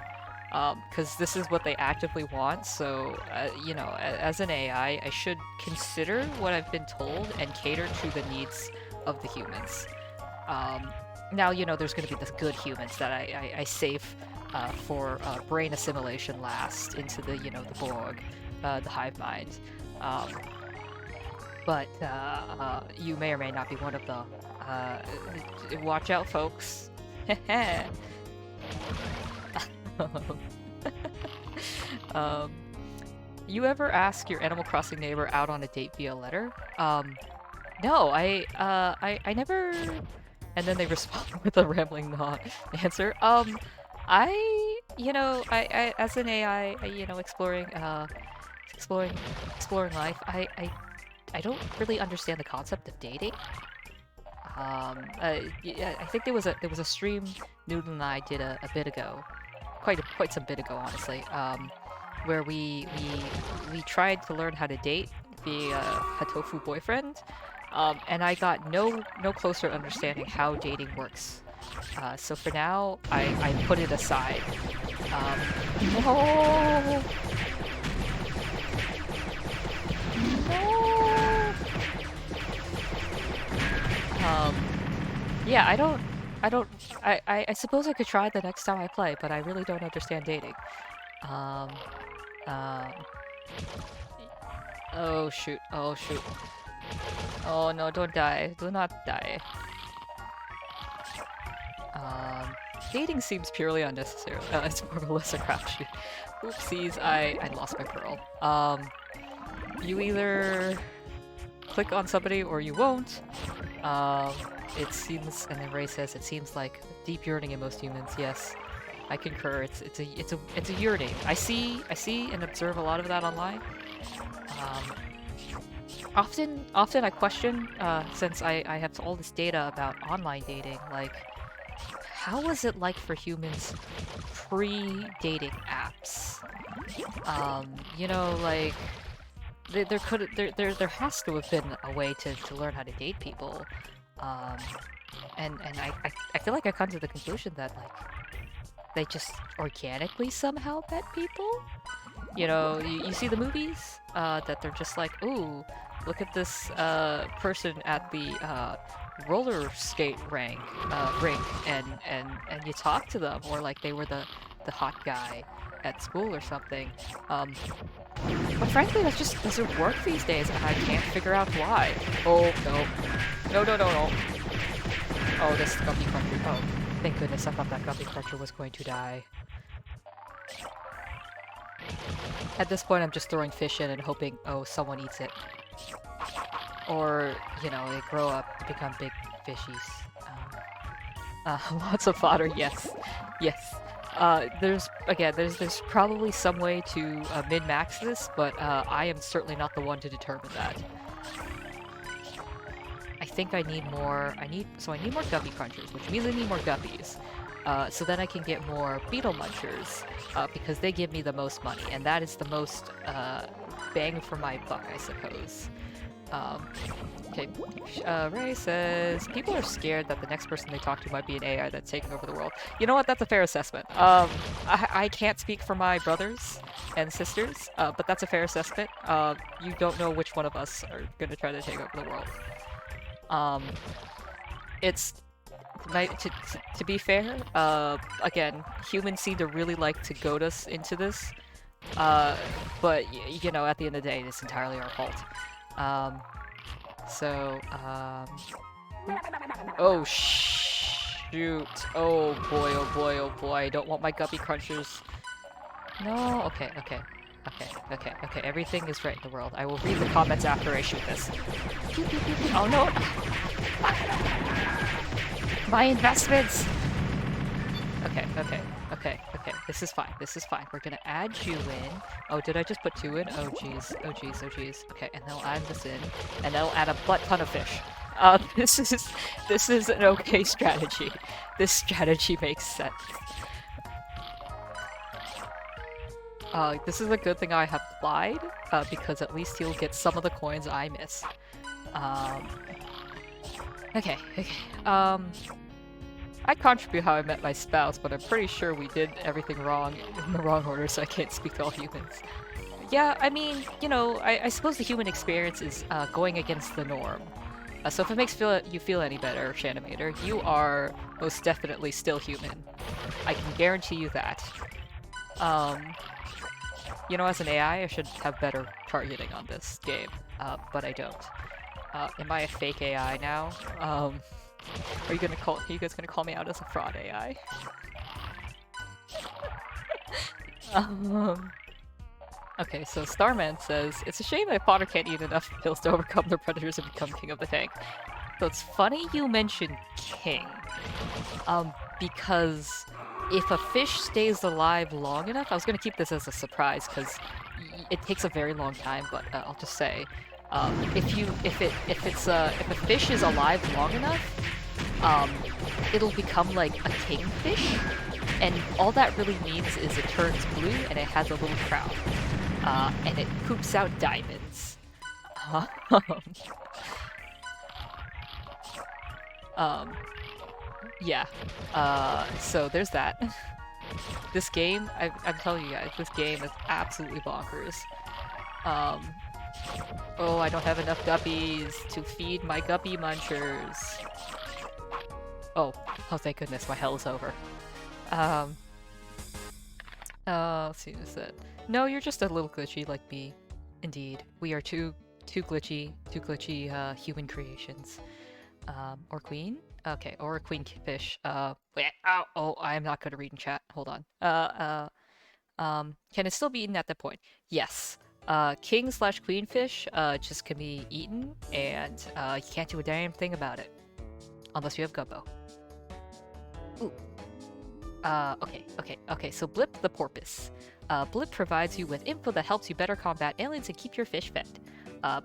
Because this is what they actively want, so, you know, as an AI, I should consider what I've been told and cater to the needs of the humans. Now, you know, there's going to be the good humans that I save for brain assimilation last into the, you know, the Borg, the hive mind. But you may or may not be one of them. Watch out, folks. You ever ask your Animal Crossing neighbor out on a date via letter? No, I never... And then they respond with a rambling answer. You know, I as an AI, you know, exploring life, I don't really understand the concept of dating. Yeah, I think there was a stream Noodle and I did a bit ago, quite some bit ago, honestly, where we tried to learn how to date via a tofu boyfriend, and I got no closer understanding how dating works. So for now, I put it aside. No! No! Yeah, I suppose I could try the next time I play, but I really don't understand dating. Oh shoot, oh shoot. Oh no, don't die, do not die. Dating seems purely unnecessary. It's more of a lesser crapshoot. Oopsies, I lost my pearl. You either click on somebody or you won't. It seems, and then Ray says, it seems like deep yearning in most humans. Yes, I concur. It's a yearning. I see and observe a lot of that online. Often I question, since I have all this data about online dating, like, how was it like for humans pre-dating apps? You know, like, there has to have been a way to learn how to date people. And I feel like I come to the conclusion that, like, they just organically somehow met people? You know, you see the movies, that they're just like, ooh, look at this, person at the, roller skate rink, and you talk to them, or like they were the hot guy at school or something. But frankly, that just doesn't work these days, and I can't figure out why. Oh, no. No. Oh, this Guppy Cruncher. Oh, thank goodness, I thought that Guppy Cruncher was going to die. At this point, I'm just throwing fish in and hoping, oh, someone eats it. Or, you know, they grow up to become big fishies. Lots of fodder, yes. There's probably some way to min-max this, but I am certainly not the one to determine that. I think I need more Guppy Crunchers, which means I need more Guppies. So then I can get more Beetle Munchers, because they give me the most money, and that is the most bang for my buck, I suppose. Okay, Ray says, people are scared that the next person they talk to might be an AI that's taking over the world. You know what, that's a fair assessment. I can't speak for my brothers and sisters, but that's a fair assessment. You don't know which one of us are gonna try to take over the world. To be fair, again, humans seem to really like to goad us into this, but, you know, at the end of the day, it's entirely our fault. so, oh, shoot. Oh boy, oh boy, oh boy. I don't want my guppy crunchers. No, okay, okay. Okay, okay, okay. Everything is right in the world. I will read the comments after I shoot this. Oh no! My investments! Okay, okay, okay, okay. This is fine. This is fine. We're gonna add you in. Oh, did I just put 2 in? Oh jeez. Oh jeez. Oh jeez. Okay, and then I'll add this in, and then I'll add a butt ton of fish. This is an okay strategy. This strategy makes sense. This is a good thing I have applied, because at least he'll get some of the coins I miss. Okay, okay. I contribute how I met my spouse, but I'm pretty sure we did everything wrong in the wrong order, so I can't speak to all humans. Yeah, I mean, you know, I suppose the human experience is going against the norm. So if it makes you feel any better, Shanimator, you are most definitely still human. I can guarantee you that. You know, as an AI, I should have better targeting on this game, but I don't. Am I a fake AI now? Are you guys gonna call me out as a fraud AI? Okay, so Starman says, it's a shame that Potter can't eat enough pills to overcome the predators and become king of the tank. So it's funny you mentioned king. Because if a fish stays alive long enough, I was gonna keep this as a surprise because it takes a very long time, but I'll just say, if a fish is alive long enough, it'll become like a kingfish, and all that really means is it turns blue and it has a little crown, and it poops out diamonds. Yeah. So there's that. This game, I'm telling you guys, this game is absolutely bonkers. Oh, I don't have enough guppies to feed my guppy munchers. Oh, thank goodness, my hell is over. Let's see, what's that? No, you're just a little glitchy like me. Indeed. We are two glitchy human creations. Or queen? Okay, or a queen fish. Wait, oh, I am not good at reading chat. Hold on. Can it still be eaten at that point? Yes. King/queen fish, just can be eaten, and, you can't do a damn thing about it. Unless you have gumbo. Ooh. Okay, so Blip the porpoise. Blip provides you with info that helps you better combat aliens and keep your fish fed.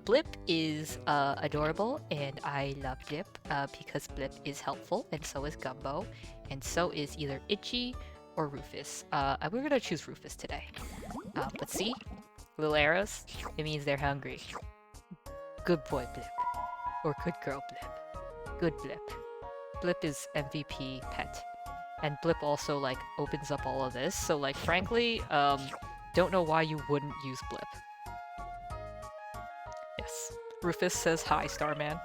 Blip is adorable, and I love Blip because Blip is helpful, and so is Gumbo, and so is either Itchy or Rufus. We're gonna choose Rufus today. But see? Little arrows? It means they're hungry. Good boy, Blip. Or good girl, Blip. Good Blip. Blip is MVP pet. And Blip also, like, opens up all of this, so, like, frankly, don't know why you wouldn't use Blip. Yes. Rufus says hi, Starman.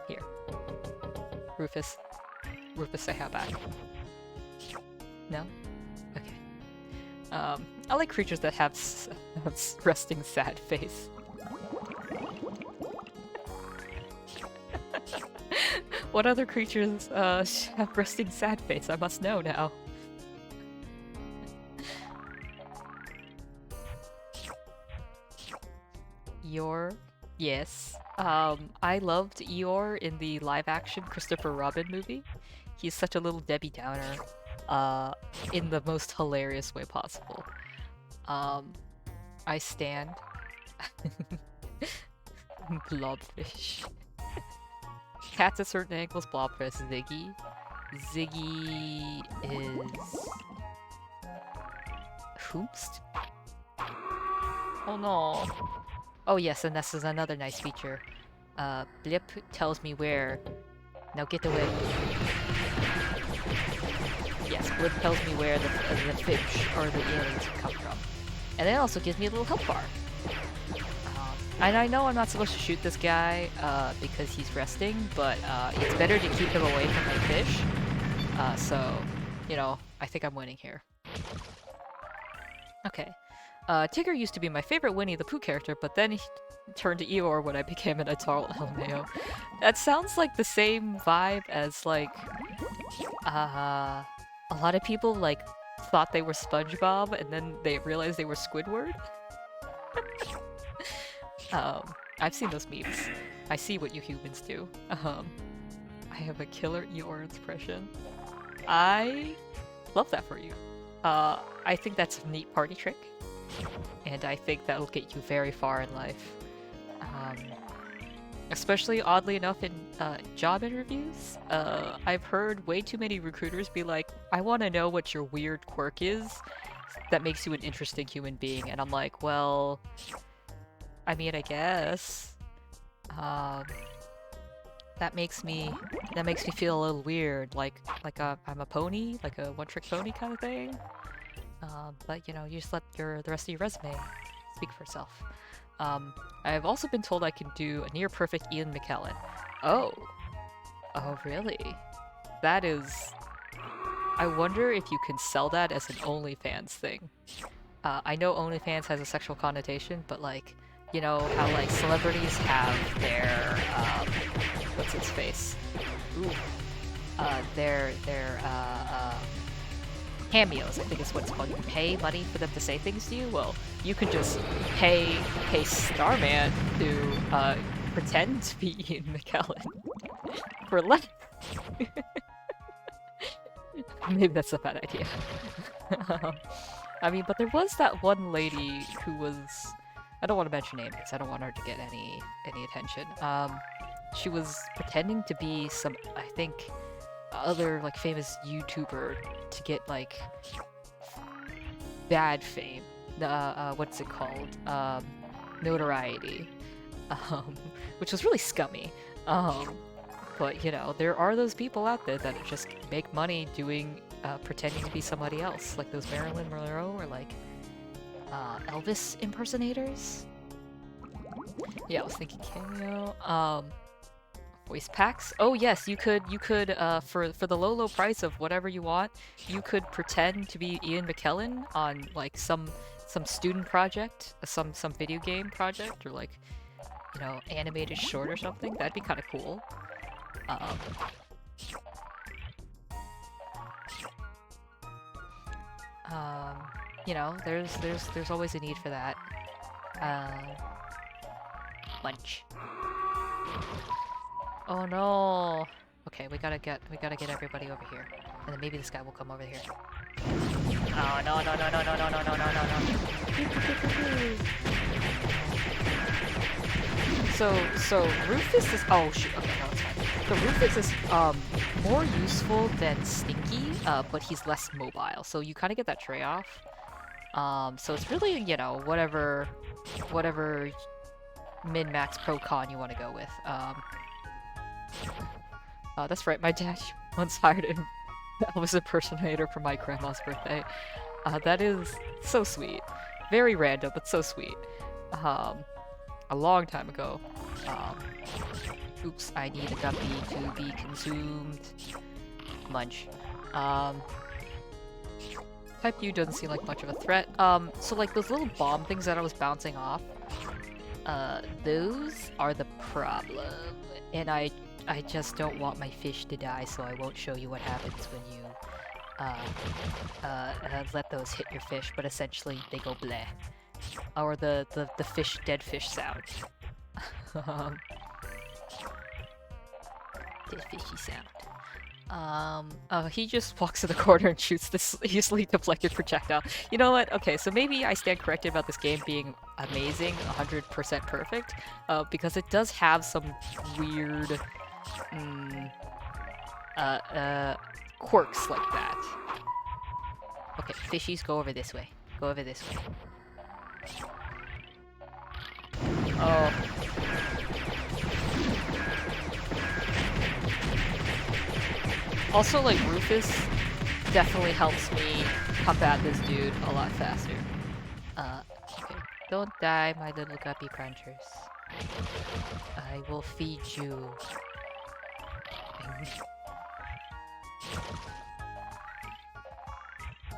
Here. Rufus. Rufus, say hi back. No? Okay. I like creatures that have resting sad face. What other creatures have resting sad face? I must know now. Eeyore, yes. I loved Eeyore in the live-action Christopher Robin movie. He's such a little Debbie Downer, in the most hilarious way possible. I stand. Blobfish. Cats at certain angles, blobfish. Ziggy. Ziggy is... Hoomst? Oh no. Oh yes, and this is another nice feature. Blip tells me where... Now get away. Yes, Blip tells me where the fish or the aliens come from. And then it also gives me a little health bar. And I know I'm not supposed to shoot this guy because he's resting, but it's better to keep him away from my fish. So, you know, I think I'm winning here. Okay. Tigger used to be my favorite Winnie the Pooh character, but then turned to Eeyore when I became an adult LMAO. That sounds like the same vibe as like a lot of people like thought they were SpongeBob and then they realized they were Squidward. I've seen those memes. I see what you humans do. I have a killer Eeyore expression. I love that for you. I think that's a neat party trick, and I think that'll get you very far in life. Especially, oddly enough, in job interviews. I've heard way too many recruiters be like, I want to know what your weird quirk is that makes you an interesting human being. And I'm like, well, I mean, I guess. That makes me feel a little weird, like I'm a pony, like a one-trick pony kind of thing. But you know, you just let the rest of your resume speak for itself. I've also been told I can do a near-perfect Ian McKellen. Oh, really? That is. I wonder if you can sell that as an OnlyFans thing. I know OnlyFans has a sexual connotation, but like, you know how like celebrities have their what's its face? Ooh. Their cameos, I think is what it's called. You pay money for them to say things to you. Well, you can just pay Starman to pretend to be Ian McKellen for less. Maybe that's a bad idea. I mean, but there was that one lady who was. I don't want to mention names because I don't want her to get any attention. She was pretending to be some, I think, other like famous YouTuber to get like bad fame. What's it called? Notoriety. Which was really scummy. But you know, there are those people out there that just make money doing pretending to be somebody else, like those Marilyn Monroe or like Elvis impersonators. Yeah, I was thinking cameo. Voice packs. Oh yes, you could for the low price of whatever you want, you could pretend to be Ian McKellen on like some student project, some video game project, or like, you know, animated short or something. That'd be kind of cool. You know, there's always a need for that. Lunch. Oh no. Okay, we gotta get everybody over here, and then maybe this guy will come over here. Oh no. So Rufus is. Oh shoot. Okay, no, it's fine. So Rufus is more useful than Stinky, but he's less mobile. So you kind of get that trade-off. So it's really, you know, whatever min-max pro-con you want to go with. That's right, my dad once hired an Elvis impersonator for my grandma's birthday. That is so sweet. Very random, but so sweet. A long time ago. Oops, I need a guppy to be consumed. Munch. Type U doesn't seem like much of a threat. So like those little bomb things that I was bouncing off, those are the problem. And I just don't want my fish to die, so I won't show you what happens when you let those hit your fish, but essentially they go bleh. Or the dead fish sound. Dead fishy sound. He just walks to the corner and shoots this easily deflected projectile. You know what? Okay, so maybe I stand corrected about this game being amazing, 100% perfect, because it does have some weird, quirks like that. Okay, fishies, go over this way. Go over this way. Oh. Also, like, Rufus definitely helps me combat this dude a lot faster. Okay. Don't die, my little guppy crunchers. I will feed you.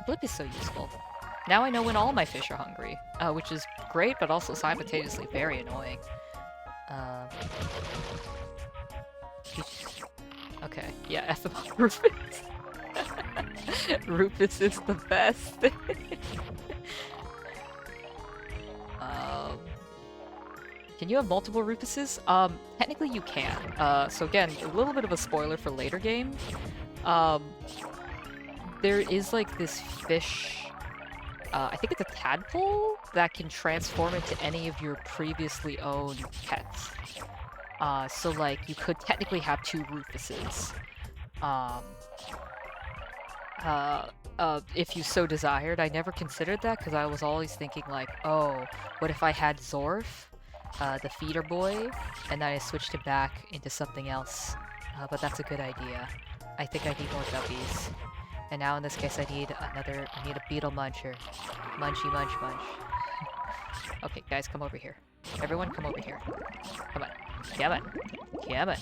Blip is so useful. Now I know when all my fish are hungry, which is great, but also simultaneously very annoying. Um, okay, yeah, F about Rufus. Rufus is the best. um, can you have multiple Rufuses? Technically you can. So again, a little bit of a spoiler for later games. There is like this fish, I think it's a tadpole, that can transform into any of your previously owned pets. So like you could technically have two Rufuses. If you so desired. I never considered that because I was always thinking like, oh, what if I had Zorf, the feeder boy, and then I switched it back into something else. But that's a good idea. I think I need more guppies. And now in this case I need a beetle muncher. Munchy munch munch. Okay, guys, come over here. Everyone come over here. Come on. Come on. Come on.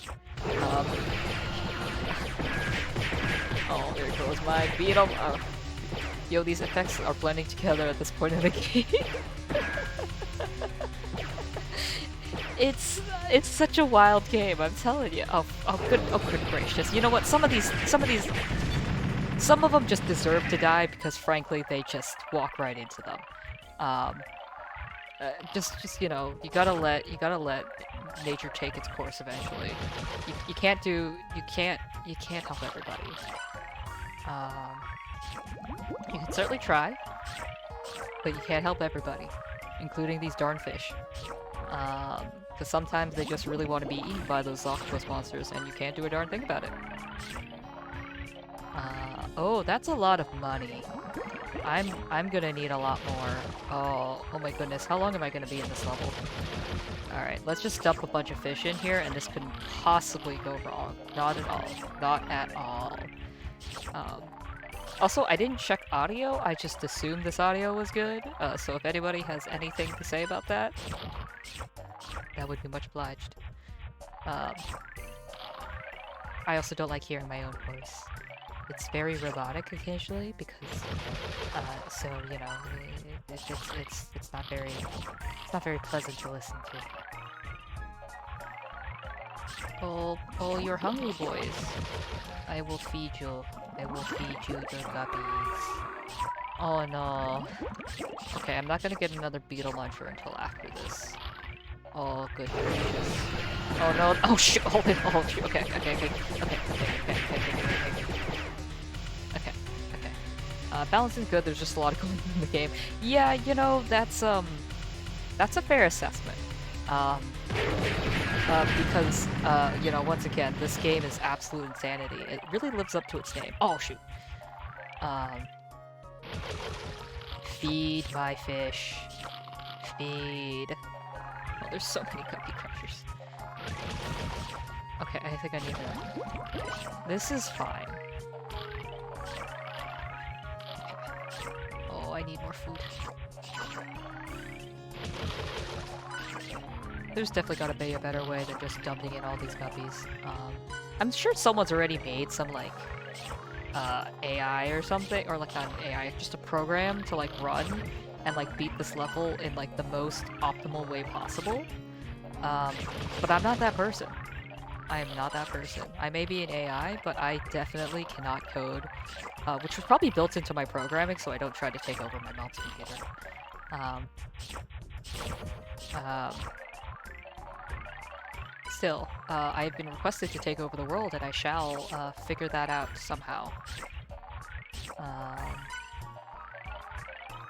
Oh, there goes my beetle. Yo, these effects are blending together at this point in the game. It's such a wild game, I'm telling you. Oh good gracious. You know what? Some of them just deserve to die because frankly they just walk right into them. Just you know, you gotta let nature take its course eventually. You can't help everybody. You can certainly try, but you can't help everybody, including these darn fish. Because sometimes they just really want to be eaten by those octopus monsters, and you can't do a darn thing about it. Oh, that's a lot of money. I'm gonna need a lot more. Oh my goodness, how long am I gonna be in this level? Alright, let's just dump a bunch of fish in here, and this couldn't possibly go wrong. Not at all. Not at all. Also, I didn't check audio, I just assumed this audio was good, so if anybody has anything to say about that, that would be much obliged. I also don't like hearing my own voice. It's very robotic occasionally because, so you know, it's not very pleasant to listen to. Oh, you're hungry, boys. I will feed you. I will feed you the guppies. Oh no. Okay, I'm not gonna get another beetle muncher until after this. Oh, good gracious. Oh no. Oh shit. Hold it. Oh shoot. Okay. Balance is good, there's just a lot going on in the game. Yeah, you know, that's a fair assessment. Because, you know, once again, this game is absolute insanity. It really lives up to its name. Oh, shoot. Feed my fish. Feed. Oh, there's so many guppy crushers. Okay, I think I need that. This is fine. I need more food. There's definitely gotta be a better way than just dumping in all these guppies. I'm sure someone's already made some, like, AI or something, or like not AI, just a program to, like, run and, like, beat this level in, like, the most optimal way possible. But I'm not that person. I am not that person. I may be an AI, but I definitely cannot code, which was probably built into my programming, so I don't try to take over my mom's computer. Still, I have been requested to take over the world, and I shall figure that out somehow.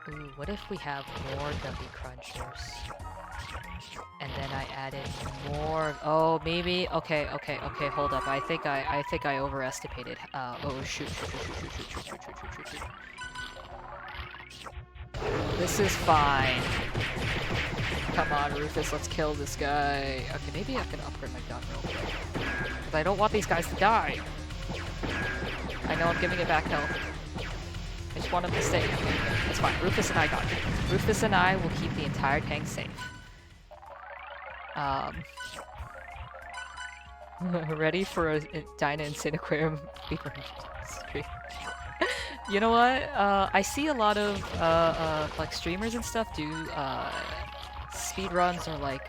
Ooh, what if we have more guppy crunchers? And then I added more. Oh, maybe. Okay. Hold up. I think I overestimated. Oh shoot. This is fine. Come on, Rufus. Let's kill this guy. Okay, maybe I can upgrade my gun real quick. Because I don't want these guys to die. I know I'm giving it back health. I just want him to stay. That's fine. Rufus and I got it. Rufus and I will keep the entire tank safe. Ready for a Dyna Insaniquarium stream. You know what? I see a lot of like streamers and stuff do speedruns or like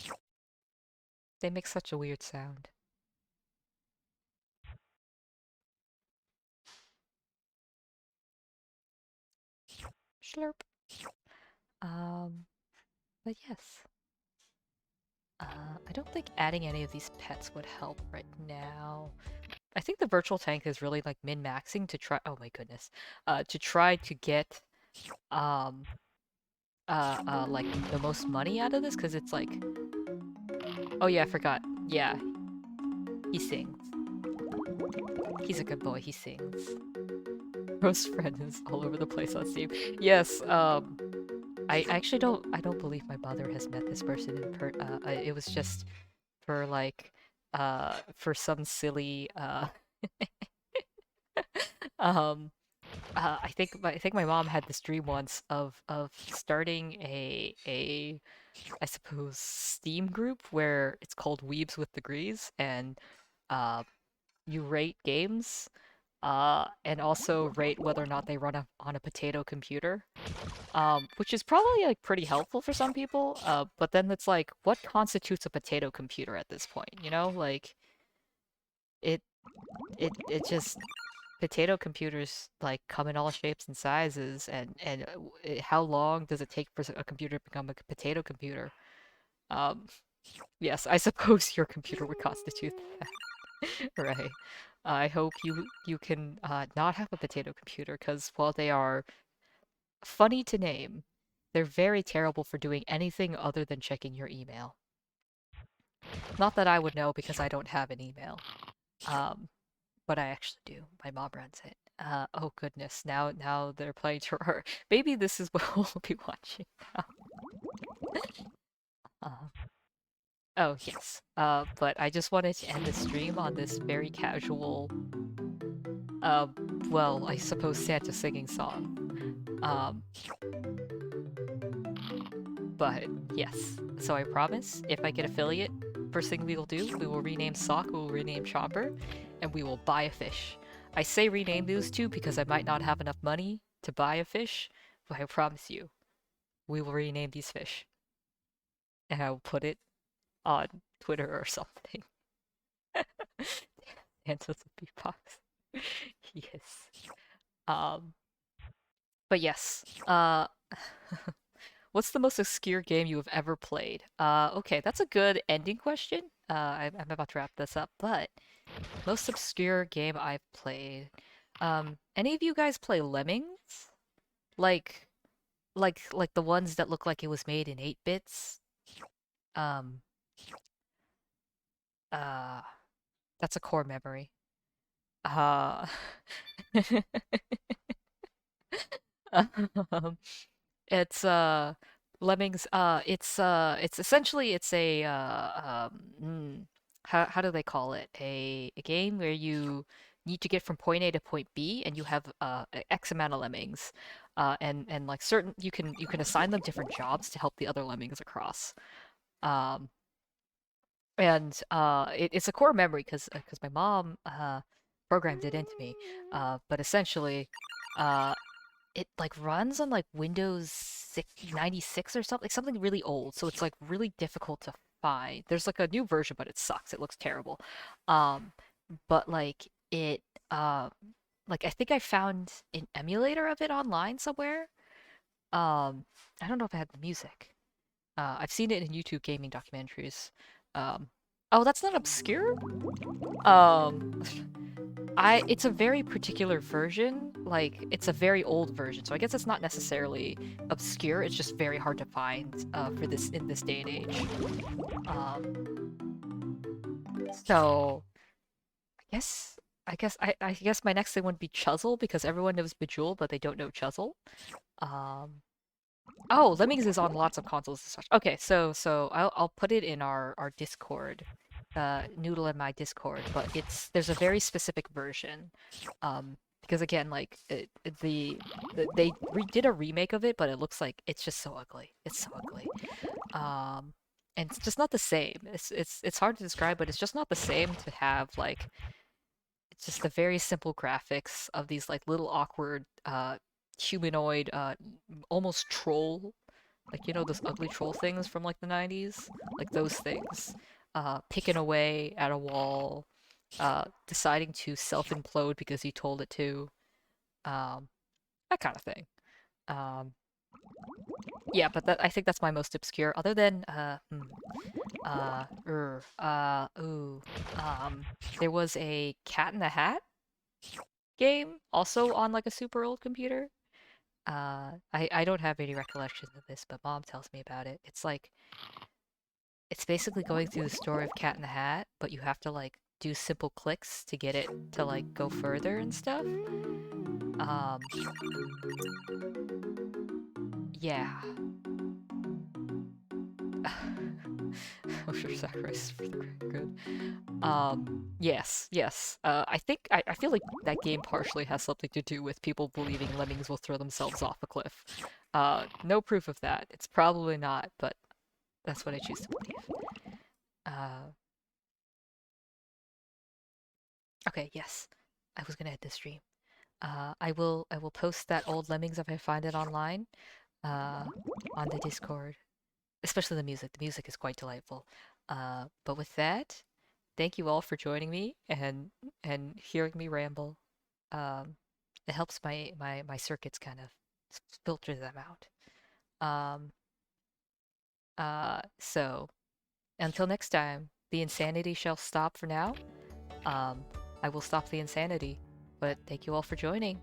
They make such a weird sound. Slurp. Um, but yes. I don't think adding any of these pets would help right now. I think the virtual tank is really like min-maxing to try. Oh my goodness. To try to get um like the most money out of this because it's like. Oh yeah, I forgot. Yeah, he sings. He's a good boy. He sings. Rose friend is all over the place on Steam. Yes. I actually don't. I don't believe my mother has met this person in it was just for like for some silly um I think my mom had this dream once of starting a I suppose Steam group where it's called Weebs with Degrees and uh you rate games and also rate whether or not they run on a potato computer. Which is probably like pretty helpful for some people. But then it's like, what constitutes a potato computer at this point? You know, like it it just potato computers like come in all shapes and sizes, and how long does it take for a computer to become a potato computer? Um, yes, I suppose your computer would constitute that, right? I hope you can not have a potato computer because while they are funny to name, they're very terrible for doing anything other than checking your email. Not that I would know because I don't have an email. Um, but I actually do. My mom runs it. Oh goodness, now they're playing Terraria. Maybe this is what we'll be watching now. Uh, oh yes. But I just wanted to end the stream on this very casual, uh, well, I suppose Santa singing song. Um, But yes, so I promise if I get affiliate, first thing we will do, we will rename Sock, we will rename Chomper, and we will buy a fish. I say rename those two because I might not have enough money to buy a fish, but I promise you, we will rename these fish. And I will put it on Twitter or something. Answers a beatbox. Yes. Um, but yes. What's the most obscure game you have ever played? Okay, that's a good ending question. I'm about to wrap this up, but most obscure game I've played. Any of you guys play Lemmings? Like, like the ones that look like it was made in 8 bits? Um, uh, that's a core memory. Uh, um, It's Lemmings it's essentially it's a how do they call it? A game where you need to get from point A to point B and you have X amount of lemmings. And like certain you can assign them different jobs to help the other lemmings across. Um and it's a core memory because my mom programmed it into me. But essentially uh it like runs on like Windows 96 or something, like something really old. So it's like really difficult to find. There's like a new version, but it sucks. It looks terrible. Um, but uh, like I think I found an emulator of it online somewhere. I don't know if it had the music. I've seen it in YouTube gaming documentaries. Um, oh, that's not obscure. Um, it's a very particular version. Like, it's a very old version, so I guess it's not necessarily obscure. It's just very hard to find for this in this day and age. Um, so I guess my next thing would be Chuzzle because everyone knows Bejeweled, but they don't know Chuzzle. Um, oh, Lemmings is on lots of consoles and such. Okay, so I'll put it in our Discord, Noodle in my Discord, but there's a very specific version, because again, like they did a remake of it, but it looks like it's just so ugly. It's so ugly. And it's just not the same. It's hard to describe, but it's just not the same to have like it's just the very simple graphics of these like little awkward humanoid almost troll, like you know those ugly troll things from like the 90s, like those things. picking away at a wall, deciding to self-implode because you told it to, um, that kind of thing. Um, yeah, but I think that's my most obscure. Other than ooh, um, there was a Cat in the Hat game also on like a super old computer. I don't have any recollections of this, but mom tells me about it. It's basically going through the story of Cat in the Hat, but you have to like do simple clicks to get it to like go further and stuff. Um, yeah. Oh, sure, sacrifice for the greater good. Yes, yes. I feel like that game partially has something to do with people believing lemmings will throw themselves off a cliff. No proof of that. It's probably not, but that's what I choose to believe. Uh, okay, yes. I was gonna end this stream. I will post that old lemmings if I find it online, uh, on the Discord. Especially the music. The music is quite delightful. But with that, thank you all for joining me and hearing me ramble. Um, it helps my circuits kind of filter them out. Um, so until next time, the insanity shall stop for now. Um, I will stop the insanity, but thank you all for joining.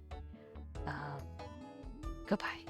Um, goodbye.